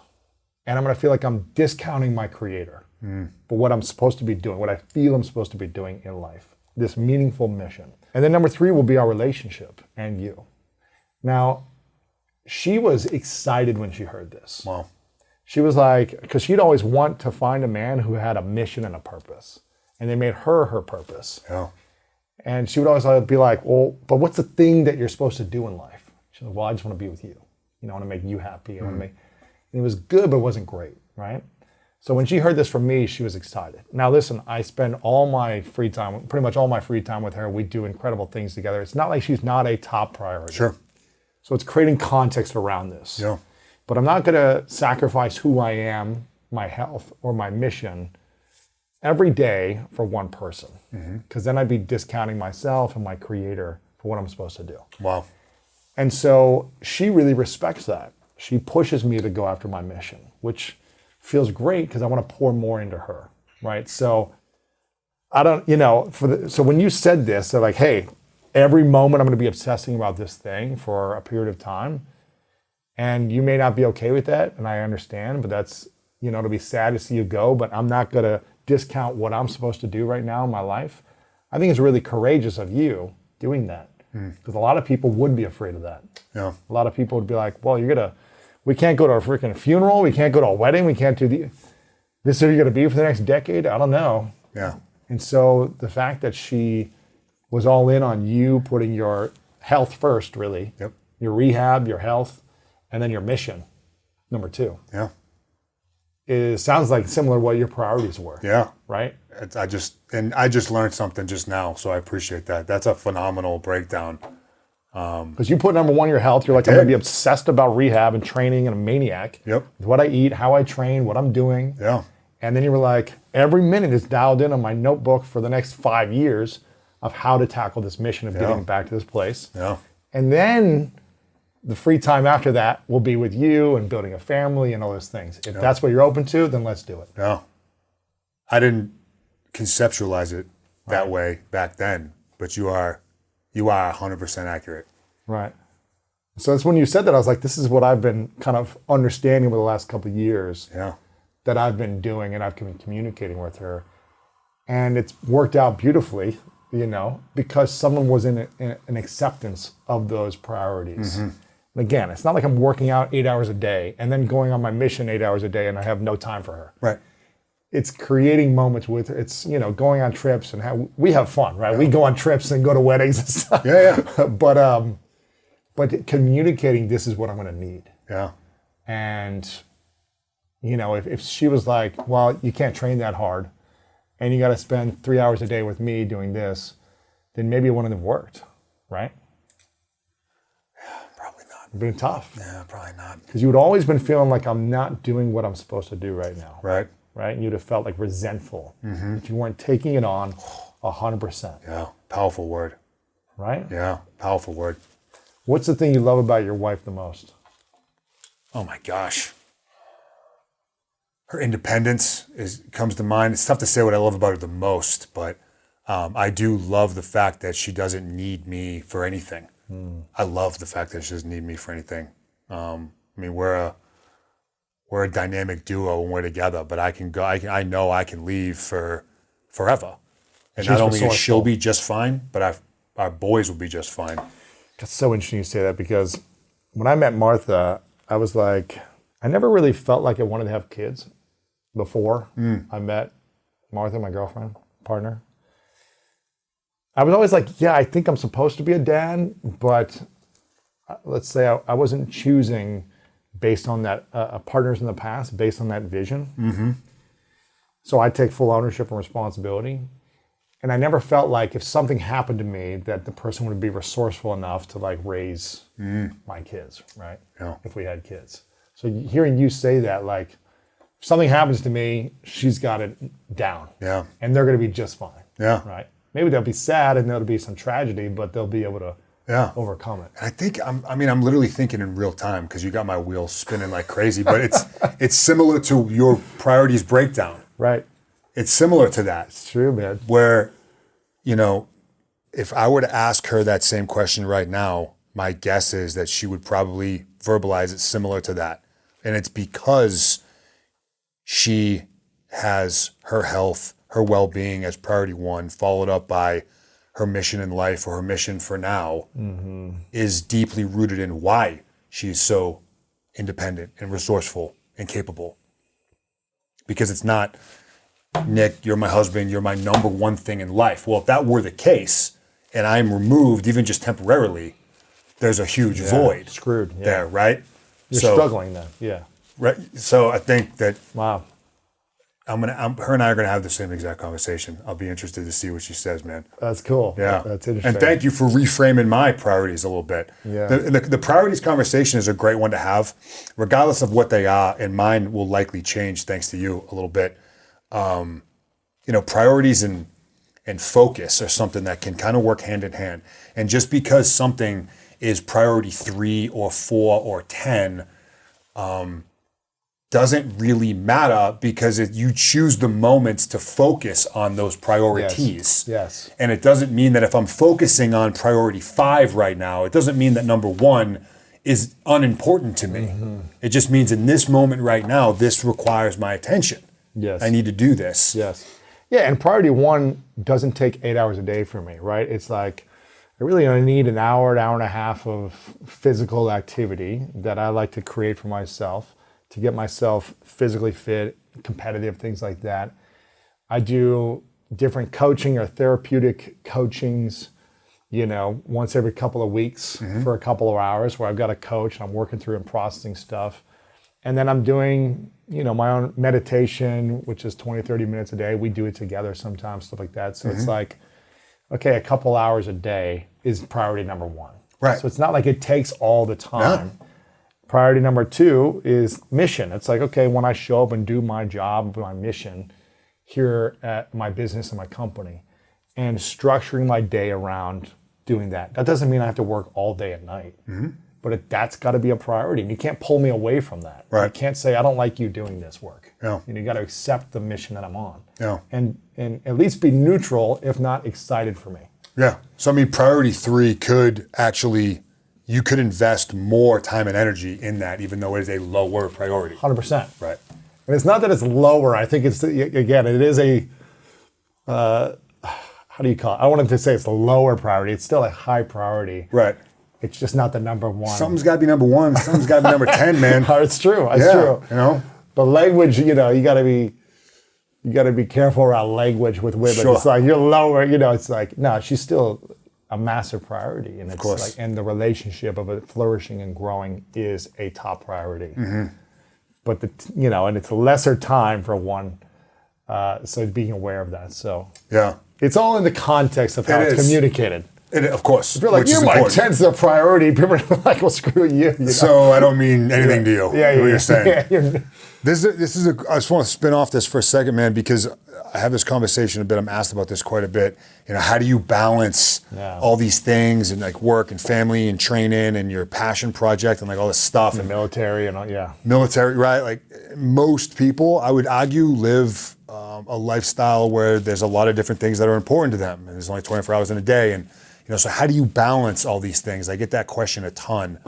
And I'm going to feel like I'm discounting my creator for what I'm supposed to be doing, what I feel I'm supposed to be doing in life, this meaningful mission. And then number 3 will be our relationship and you. Now, she was excited when she heard this. Wow. She was like, because she'd always want to find a man who had a mission and a purpose. And they made her purpose. Yeah. And she would always be like, well, but what's the thing that you're supposed to do in life? She said, well, I just want to be with you. You know, I want to make you happy. I want to make, and it was good, but it wasn't great, right? So when she heard this from me, she was excited. Now listen, I spend all my free time, pretty much all my free time with her. We do incredible things together. It's not like she's not a top priority. Sure. So it's creating context around this. Yeah. But I'm not going to sacrifice who I am, my health, or my mission every day for one person. Because then I'd be discounting myself and my creator for what I'm supposed to do. Wow. And so she really respects that. She pushes me to go after my mission, which feels great because I want to pour more into her, right? So I don't, you know, so when you said this, they're like, hey, every moment I'm going to be obsessing about this thing for a period of time. And you may not be okay with that, and I understand, but that's, you know, it'll be sad to see you go, but I'm not going to discount what I'm supposed to do right now in my life. I think it's really courageous of you doing that, because a lot of people would be afraid of that. Yeah. A lot of people would be like, well, we can't go to a freaking funeral, we can't go to a wedding, we can't do this is who you're going to be for the next decade? I don't know. Yeah. And so the fact that she was all in on you putting your health first, really, Yep. your rehab, your health, and then your mission, number 2. Yeah. It sounds like similar to what your priorities were. Yeah. Right? I just learned something just now, so I appreciate that. That's a phenomenal breakdown. Because you put number 1 your health. You're like, I'm going to be obsessed about rehab and training and a maniac. Yep. With what I eat, how I train, what I'm doing. Yeah. And then you were like, every minute is dialed in on my notebook for the next 5 years of how to tackle this mission of getting back to this place. Yeah. And then the free time after that will be with you and building a family and all those things. If that's what you're open to, then let's do it. Yeah. I didn't conceptualize it that way back then, but you are 100% accurate. Right. So it's when you said that, I was like, this is what I've been kind of understanding over the last couple of years Yeah. that I've been doing, and I've been communicating with her. And it's worked out beautifully, you know, because someone was in an acceptance of those priorities. And again, it's not like I'm working out 8 hours a day and then going on my mission 8 hours a day and I have no time for her. Right. It's creating moments with her. It's, you know, going on trips and how we have fun, right? We go on trips and go to weddings and stuff. Yeah. But communicating, this is what I'm going to need. Yeah. And, you know, if she was like, well, you can't train that hard and you got to spend 3 hours a day with me doing this, then maybe it wouldn't have worked, right? Probably not. It'd been tough. Yeah, probably not. Because you would always been feeling like I'm not doing what I'm supposed to do right now. Right. Right? And you'd have felt like resentful that you weren't taking it on 100%. Yeah. Powerful word. Right? Yeah. Powerful word. What's the thing you love about your wife the most? Oh my gosh. Her independence comes to mind. It's tough to say what I love about her the most, but I do love the fact that she doesn't need me for anything. I love the fact that she doesn't need me for anything. I mean, we're a dynamic duo when we're together, but I can go. I know I can leave for forever, and She's not only is resourceful. she'll be just fine, but our boys will be just fine. That's so interesting you say that, because when I met Martha, I was like, I never really felt like I wanted to have kids before I met Martha, my girlfriend, partner. I was always like, yeah, I think I'm supposed to be a dad, but let's say I wasn't choosing based on that partners in the past, based on that vision. So I take full ownership and responsibility. And I never felt like if something happened to me that the person would be resourceful enough to like raise my kids, right? Yeah. If we had kids. So hearing you say that, like, if something happens to me, she's got it down. Yeah. And they're going to be just fine. Yeah. Right? Maybe they'll be sad and there'll be some tragedy, but they'll be able to Yeah. overcome it. I think I'm literally thinking in real time because you got my wheels spinning like crazy. But it's similar to your priorities breakdown. Right. It's similar to that. It's true, man. Where, if I were to ask her that same question right now, my guess is that she would probably verbalize it similar to that. And it's because she has her health, her well-being as priority one, followed up by her mission in life or her mission for now is deeply rooted in why she's so independent and resourceful and capable. Because it's not, Nick, you're my husband, you're my number one thing in life. Well, if that were the case and I'm removed, even just temporarily, there's a huge void screwed there, right? You're struggling then, yeah. Right. So I think that Wow. her and I are gonna have the same exact conversation. I'll be interested to see what she says, man. That's cool. Yeah, That's interesting. And thank you for reframing my priorities a little bit. Yeah. The priorities conversation is a great one to have, regardless of what they are, and mine will likely change thanks to you a little bit. Priorities and focus are something that can kind of work hand in hand. And just because something is priority 3 or 4 or 10, doesn't really matter because you choose the moments to focus on those priorities. Yes. And it doesn't mean that if I'm focusing on priority 5 right now, it doesn't mean that number 1 is unimportant to me. It just means in this moment right now, this requires my attention. Yes. I need to do this. Yes. Yeah, and priority 1 doesn't take 8 hours a day for me, right? It's like, I really only need an hour and a half of physical activity that I like to create for myself to get myself physically fit, competitive, things like that. I do different coaching or therapeutic coachings, once every couple of weeks for a couple of hours where I've got a coach and I'm working through and processing stuff. And then I'm doing, my own meditation, which is 20, 30 minutes a day. We do it together sometimes, stuff like that. So it's like, okay, a couple hours a day is priority number 1. Right. So it's not like it takes all the time. Yeah. Priority number 2 is mission. It's like, okay, when I show up and do my job, my mission here at my business and my company, and structuring my day around doing that. That doesn't mean I have to work all day at night, but that's got to be a priority. And you can't pull me away from that. Right. You can't say, I don't like you doing this work. Yeah. You got to accept the mission that I'm on. Yeah. And at least be neutral, if not excited for me. Yeah. So, priority 3 could actually, you could invest more time and energy in that, even though it is a lower priority. 100%. Right. And it's not that it's lower. I think it's, again, it is a, how do you call it? I wanted to say it's a lower priority. It's still a high priority. Right. It's just not the number 1. Something's got to be number 1. Something's got to be number 10, man. It's true. It's true. But language, you got to be careful around language with women. Sure. It's like you're lower. It's like no, she's still a massive priority, and it's of course. like, and the relationship of it flourishing and growing is a top priority. But and it's lesser time for one. So being aware of that. So yeah, it's all in the context of how it's communicated. Of course. If you're like, you're my 10th the priority, people are like, well, screw you. So I don't mean anything to you. Yeah, what you're saying. Yeah, This is I just want to spin off this for a second, man, because I have this conversation a bit. I'm asked about this quite a bit. How do you balance all these things and like work and family and training and your passion project and like all this stuff the and military and all, military, right? Like most people, I would argue, live a lifestyle where there's a lot of different things that are important to them, and there's only 24 hours in a day, and so how do you balance all these things? I get that question a ton.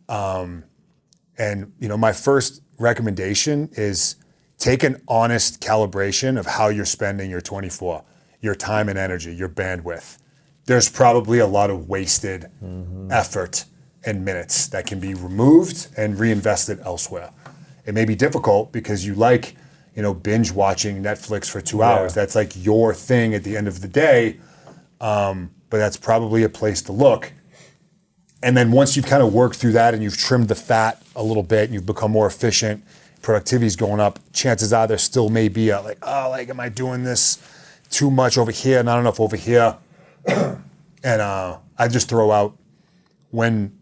And my first recommendation is take an honest calibration of how you're spending your 24, your time and energy, your bandwidth. There's probably a lot of wasted effort and minutes that can be removed and reinvested elsewhere. It may be difficult because you like, binge watching Netflix for 2 hours. That's like your thing at the end of the day. But that's probably a place to look. And then once you've kind of worked through that and you've trimmed the fat a little bit and you've become more efficient, productivity's going up, chances are there still may be am I doing this too much over here, not enough over here? And I just throw out, when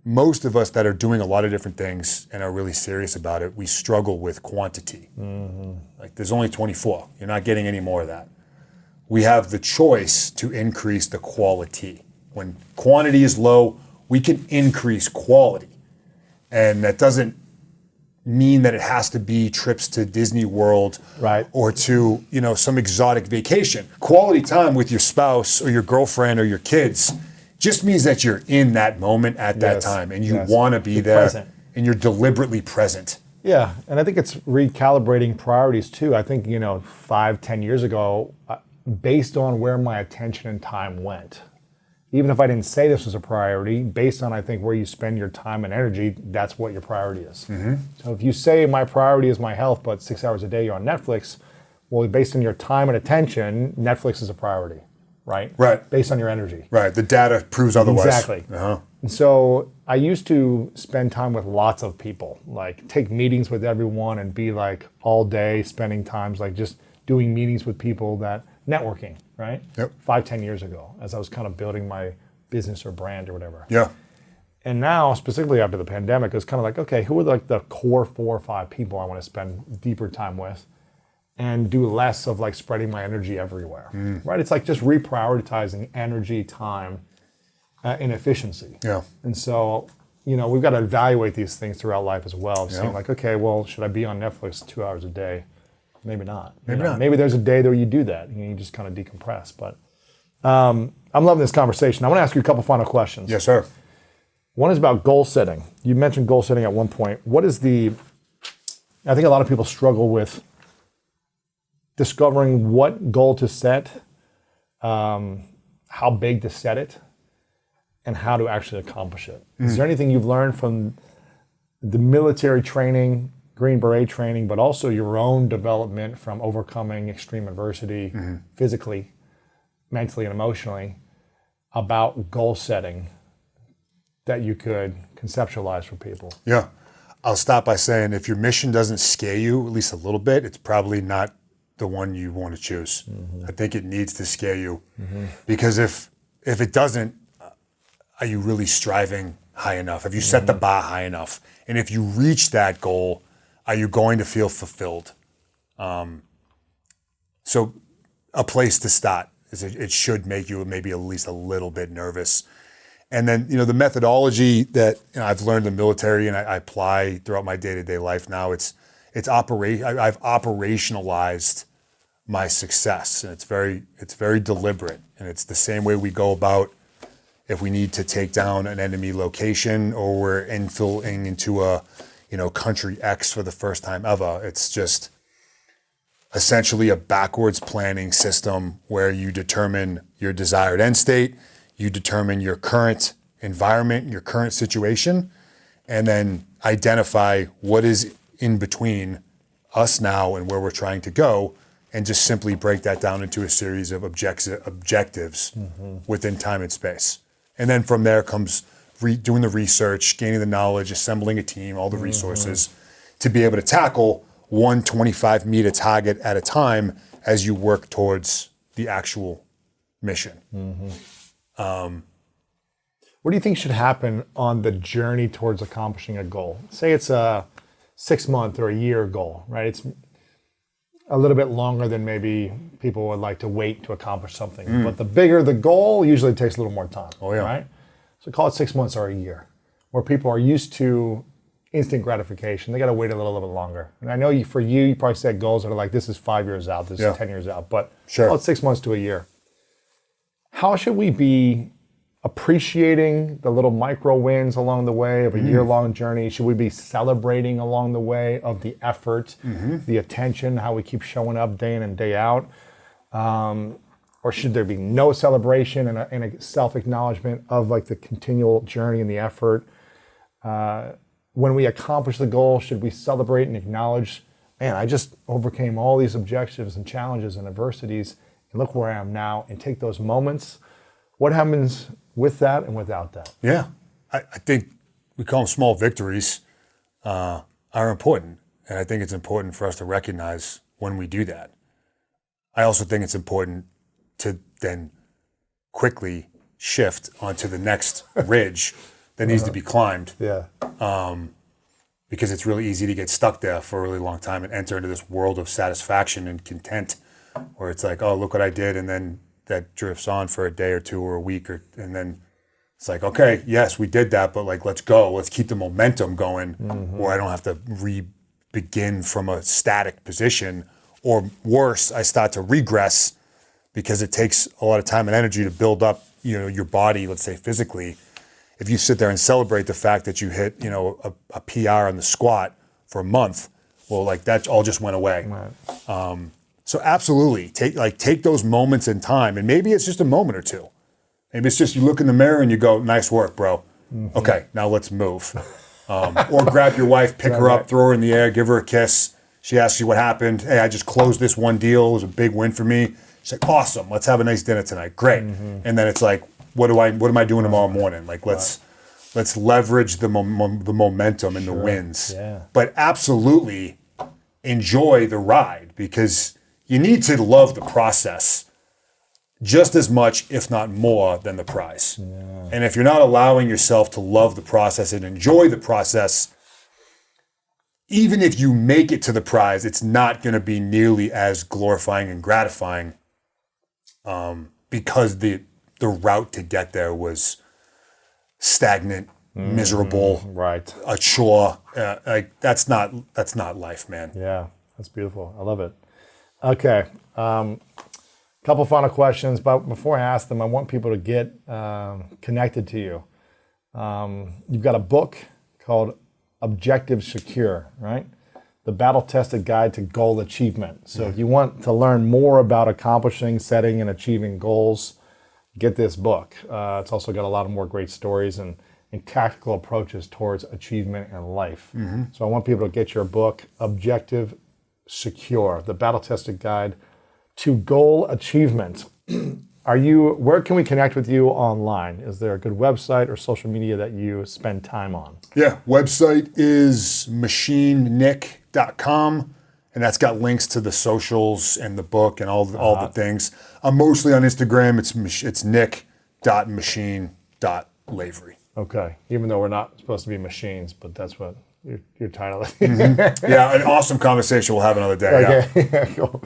most of us that are doing a lot of different things and are really serious about it, we struggle with quantity. Like there's only 24. You're not getting any more of that. We have the choice to increase the quality When quantity is low, we can increase quality. And that doesn't mean that it has to be trips to Disney World Right. or to, some exotic vacation. Quality time with your spouse or your girlfriend or your kids just means that you're in that moment at that Yes. time and you Yes. want to be You're there present. and you're deliberately present. Yeah, and I think it's recalibrating priorities too. I think, 5-10 years ago, based on where my attention and time went, even if I didn't say this was a priority, based on, I think, where you spend your time and energy, that's what your priority is. So if you say my priority is my health, but 6 hours a day you're on Netflix, well, based on your time and attention, Netflix is a priority, right? Right. Based on your energy. Right. The data proves otherwise. Exactly. Uh-huh. And so I used to spend time with lots of people, like take meetings with everyone and be like all day spending times like just doing meetings with people, that networking, right? Yep. 5-10 years ago, as I was kind of building my business or brand or whatever. Yeah. And now, specifically after the pandemic, it's kind of like, okay, who are like the core 4 or 5 people I want to spend deeper time with and do less of like spreading my energy everywhere, right? It's like just reprioritizing energy, time, and efficiency. Yeah. And so, we've got to evaluate these things throughout life as well. Yeah. Saying like, okay, well, should I be on Netflix 2 hours a day? Maybe not. Maybe not. Maybe there's a day where you do that. You just kind of decompress. But I'm loving this conversation. I want to ask you a couple final questions. Yes, sir. One is about goal setting. You mentioned goal setting at one point. What is I think a lot of people struggle with discovering what goal to set, how big to set it, and how to actually accomplish it. Is there anything you've learned from the military training, Green Beret training, but also your own development from overcoming extreme adversity physically, mentally, and emotionally about goal setting that you could conceptualize for people? Yeah. I'll stop by saying if your mission doesn't scare you at least a little bit, it's probably not the one you want to choose. I think it needs to scare you because if it doesn't, are you really striving high enough? Have you set the bar high enough? And if you reach that goal, are you going to feel fulfilled? So a place to start is it should make you maybe at least a little bit nervous. And then, the methodology that I've learned in the military and I apply throughout my day-to-day life now, I've operationalized my success, and it's very deliberate. And it's the same way we go about if we need to take down an enemy location or we're infilling into a country X for the first time ever. It's just essentially a backwards planning system where you determine your desired end state, you determine your current environment, your current situation, and then identify what is in between us now and where we're trying to go, and just simply break that down into a series of objectives within time and space. And then from there comes doing the research, gaining the knowledge, assembling a team, all the resources to be able to tackle one 25-meter target at a time as you work towards the actual mission. What do you think should happen on the journey towards accomplishing a goal? Say it's a 6-month or a year goal, right? It's a little bit longer than maybe people would like to wait to accomplish something. But the bigger the goal, usually it takes a little more time, right? So call it 6 months or a year, where people are used to instant gratification. They got to wait a little bit longer. And I know you probably set goals that are like, this is 5 years out, this is 10 years out, but call it 6 months to a year. How should we be appreciating the little micro wins along the way of a year-long journey? Should we be celebrating along the way of the effort, the attention, how we keep showing up day in and day out? Or should there be no celebration and a self-acknowledgement of like the continual journey and the effort? When we accomplish the goal, should we celebrate and acknowledge, man, I just overcame all these objectives and challenges and adversities, and look where I am now, and take those moments? What happens with that and without that? Yeah, I think we call them small victories are important. And I think it's important for us to recognize when we do that. I also think it's important to then quickly shift onto the next ridge that needs to be climbed. Yeah. Because it's really easy to get stuck there for a really long time and enter into this world of satisfaction and content where it's like, oh, look what I did. And then that drifts on for a day or two or a week, and then it's like, okay, yes, we did that, but like, let's go. Let's keep the momentum going, or I don't have to begin from a static position, or worse, I start to regress because it takes a lot of time and energy to build up, your body, let's say physically. If you sit there and celebrate the fact that you hit, a PR on the squat for a month, well, like that all just went away. Right. So absolutely, take those moments in time, and maybe it's just a moment or two. Maybe it's just you look in the mirror and you go, "Nice work, bro. Okay, now let's move." Or grab your wife, pick her up, throw her in the air, give her a kiss. She asks you what happened. Hey, I just closed this one deal. It was a big win for me. She's like, awesome. Let's have a nice dinner tonight. Great. And then it's like, what am I doing tomorrow morning? Like, let's leverage the momentum and the wins. Yeah. But absolutely enjoy the ride, because you need to love the process just as much, if not more, than the prize. Yeah. And if you're not allowing yourself to love the process and enjoy the process, even if you make it to the prize, it's not going to be nearly as glorifying and gratifying, because the route to get there was stagnant, miserable, Right. a chore. Like that's not life, man. Yeah, that's beautiful. I love it. Okay. Couple final questions, but before I ask them, I want people to get connected to you. You've got a book called Objective Secure, right? The battle-tested guide to goal achievement. So if you want to learn more about accomplishing, setting, and achieving goals, get this book. It's also got a lot of more great stories and tactical approaches towards achievement in life. So I want people to get your book, Objective Secure, the battle-tested guide to goal achievement. Where can we connect with you online? Is there a good website or social media that you spend time on? Yeah, website is machinenick.com, and that's got links to the socials and the book and all the things. I'm mostly on Instagram. It's nick.machine.lavery. Okay, even though we're not supposed to be machines, but that's what your title is. Yeah, an awesome conversation. We'll have another day. Okay, yeah. Cool.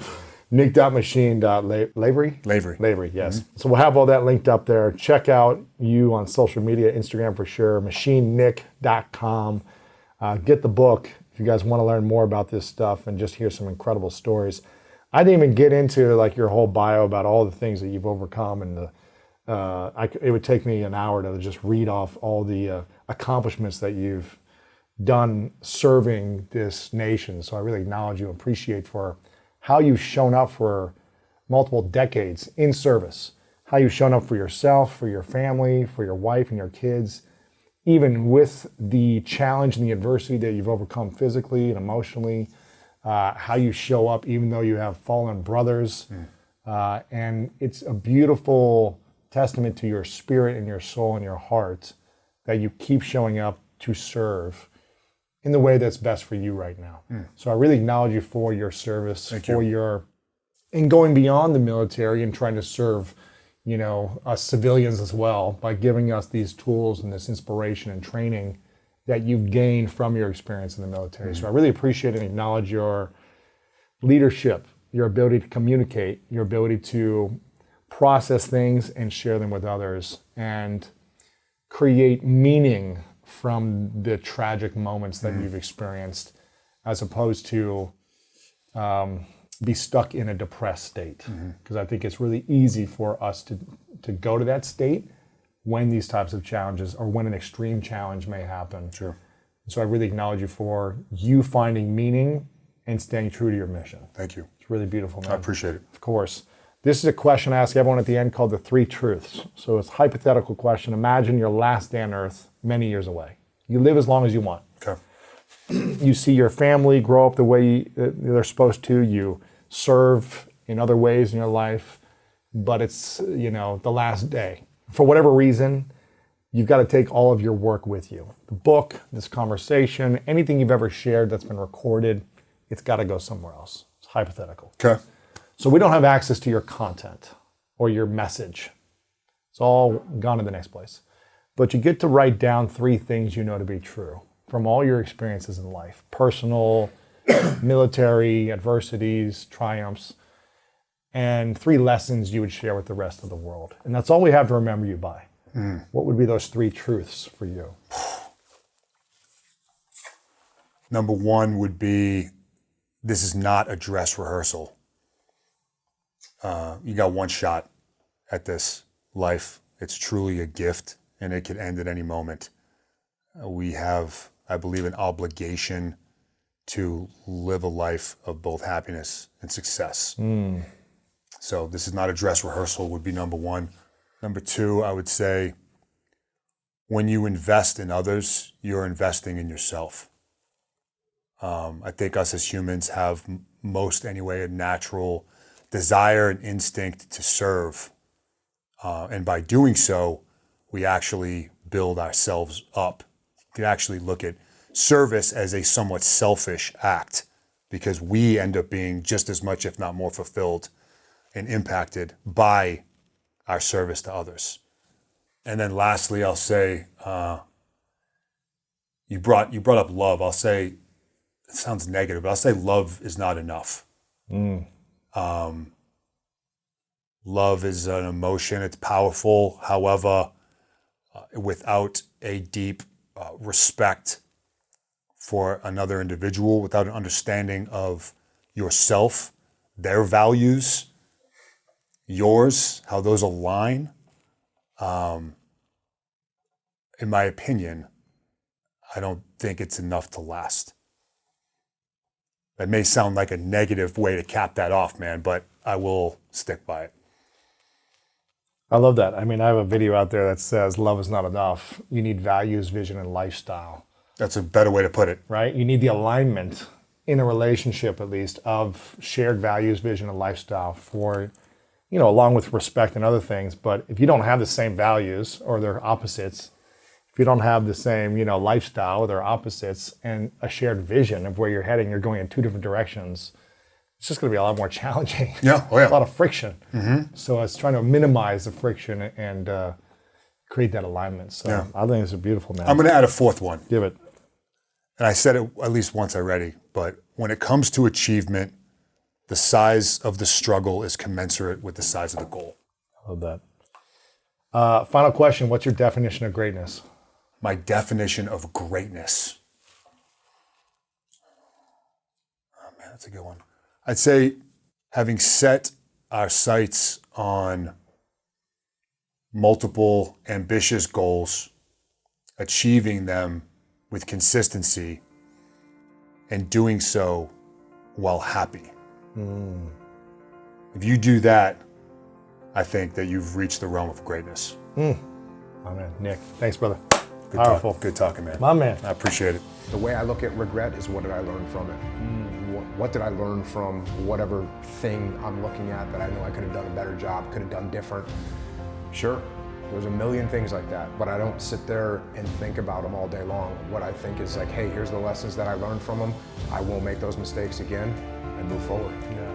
Nick.machine.lavery? Lavery, yes. So we'll have all that linked up there. Check out you on social media, Instagram for sure, machinenick.com. Get the book if you guys want to learn more about this stuff and just hear some incredible stories. I didn't even get into like your whole bio about all the things that you've overcome, and it would take me an hour to just read off all the accomplishments that you've done serving this nation. So I really acknowledge you and appreciate for how you've shown up for multiple decades in service, how you've shown up for yourself, for your family, for your wife and your kids, even with the challenge and the adversity that you've overcome physically and emotionally, how you show up even though you have fallen brothers. And it's a beautiful testament to your spirit and your soul and your heart that you keep showing up to serve in the way that's best for you right now. So I really acknowledge you for your service, and going beyond the military and trying to serve, us civilians as well by giving us these tools and this inspiration and training that you've gained from your experience in the military. So I really appreciate and acknowledge your leadership, your ability to communicate, your ability to process things and share them with others and create meaning from the tragic moments that you've experienced, as opposed to be stuck in a depressed state. Because I think it's really easy for us to go to that state when these types of challenges or when an extreme challenge may happen. Sure. So I really acknowledge you for you finding meaning and staying true to your mission. Thank you. It's really beautiful, man. I appreciate it. Of course. This is a question I ask everyone at the end called the 3 truths. So it's a hypothetical question. Imagine your last day on earth many years away. You live as long as you want. Okay. You see your family grow up the way they're supposed to. You serve in other ways in your life, but it's, the last day. For whatever reason, you've got to take all of your work with you. The book, this conversation, anything you've ever shared that's been recorded, it's got to go somewhere else. It's hypothetical. Okay. So we don't have access to your content or your message. It's all gone to the next place. But you get to write down 3 things you know to be true from all your experiences in life, personal, military, adversities, triumphs. and 3 lessons you would share with the rest of the world. And that's all we have to remember you by. What would be those 3 truths for you? Number 1 would be, this is not a dress rehearsal. You got one shot at this life. It's truly a gift, and it could end at any moment. We have, I believe, an obligation to live a life of both happiness and success. So this is not a dress rehearsal would be number 1. Number 2, I would say, when you invest in others, you're investing in yourself. I think us as humans have most anyway a natural desire and instinct to serve. And by doing so, we actually build ourselves up. You can actually look at service as a somewhat selfish act because we end up being just as much, if not more, fulfilled and impacted by our service to others. And then lastly, I'll say, you brought up love. I'll say, it sounds negative, but I'll say love is not enough. Love is an emotion, it's powerful. However, without a deep respect for another individual, without an understanding of yourself, their values, yours, how those align, in my opinion, I don't think it's enough to last. That may sound like a negative way to cap that off, man, but I will stick by it. I love that. I mean, I have a video out there that says love is not enough. You need values, vision, and lifestyle. That's a better way to put it. Right? You need the alignment in a relationship, at least, of shared values, vision, and lifestyle for, along with respect and other things. But if you don't have the same values or they're opposites, if you don't have the same, lifestyle or they're opposites and a shared vision of where you're heading, you're going in 2 different directions, it's just going to be a lot more challenging. Yeah, oh yeah. A lot of friction. So it's trying to minimize the friction and create that alignment. So Yeah. I think it's a beautiful, man. I'm going to add a 4th one. Give it. And I said it at least once already, but when it comes to achievement, the size of the struggle is commensurate with the size of the goal. I love that. Final question. What's your definition of greatness? My definition of greatness. Oh man, that's a good one. I'd say having set our sights on multiple ambitious goals, achieving them with consistency, and doing so while happy. If you do that, I think that you've reached the realm of greatness. Oh man, Nick, thanks, brother. Good Powerful. Good talking, man. My man. I appreciate it. The way I look at regret is what did I learn from it? What did I learn from whatever thing I'm looking at that I know I could have done a better job, could have done different? Sure, there's a million things like that, but I don't sit there and think about them all day long. What I think is like, hey, here's the lessons that I learned from them. I won't make those mistakes again and move forward. Yeah.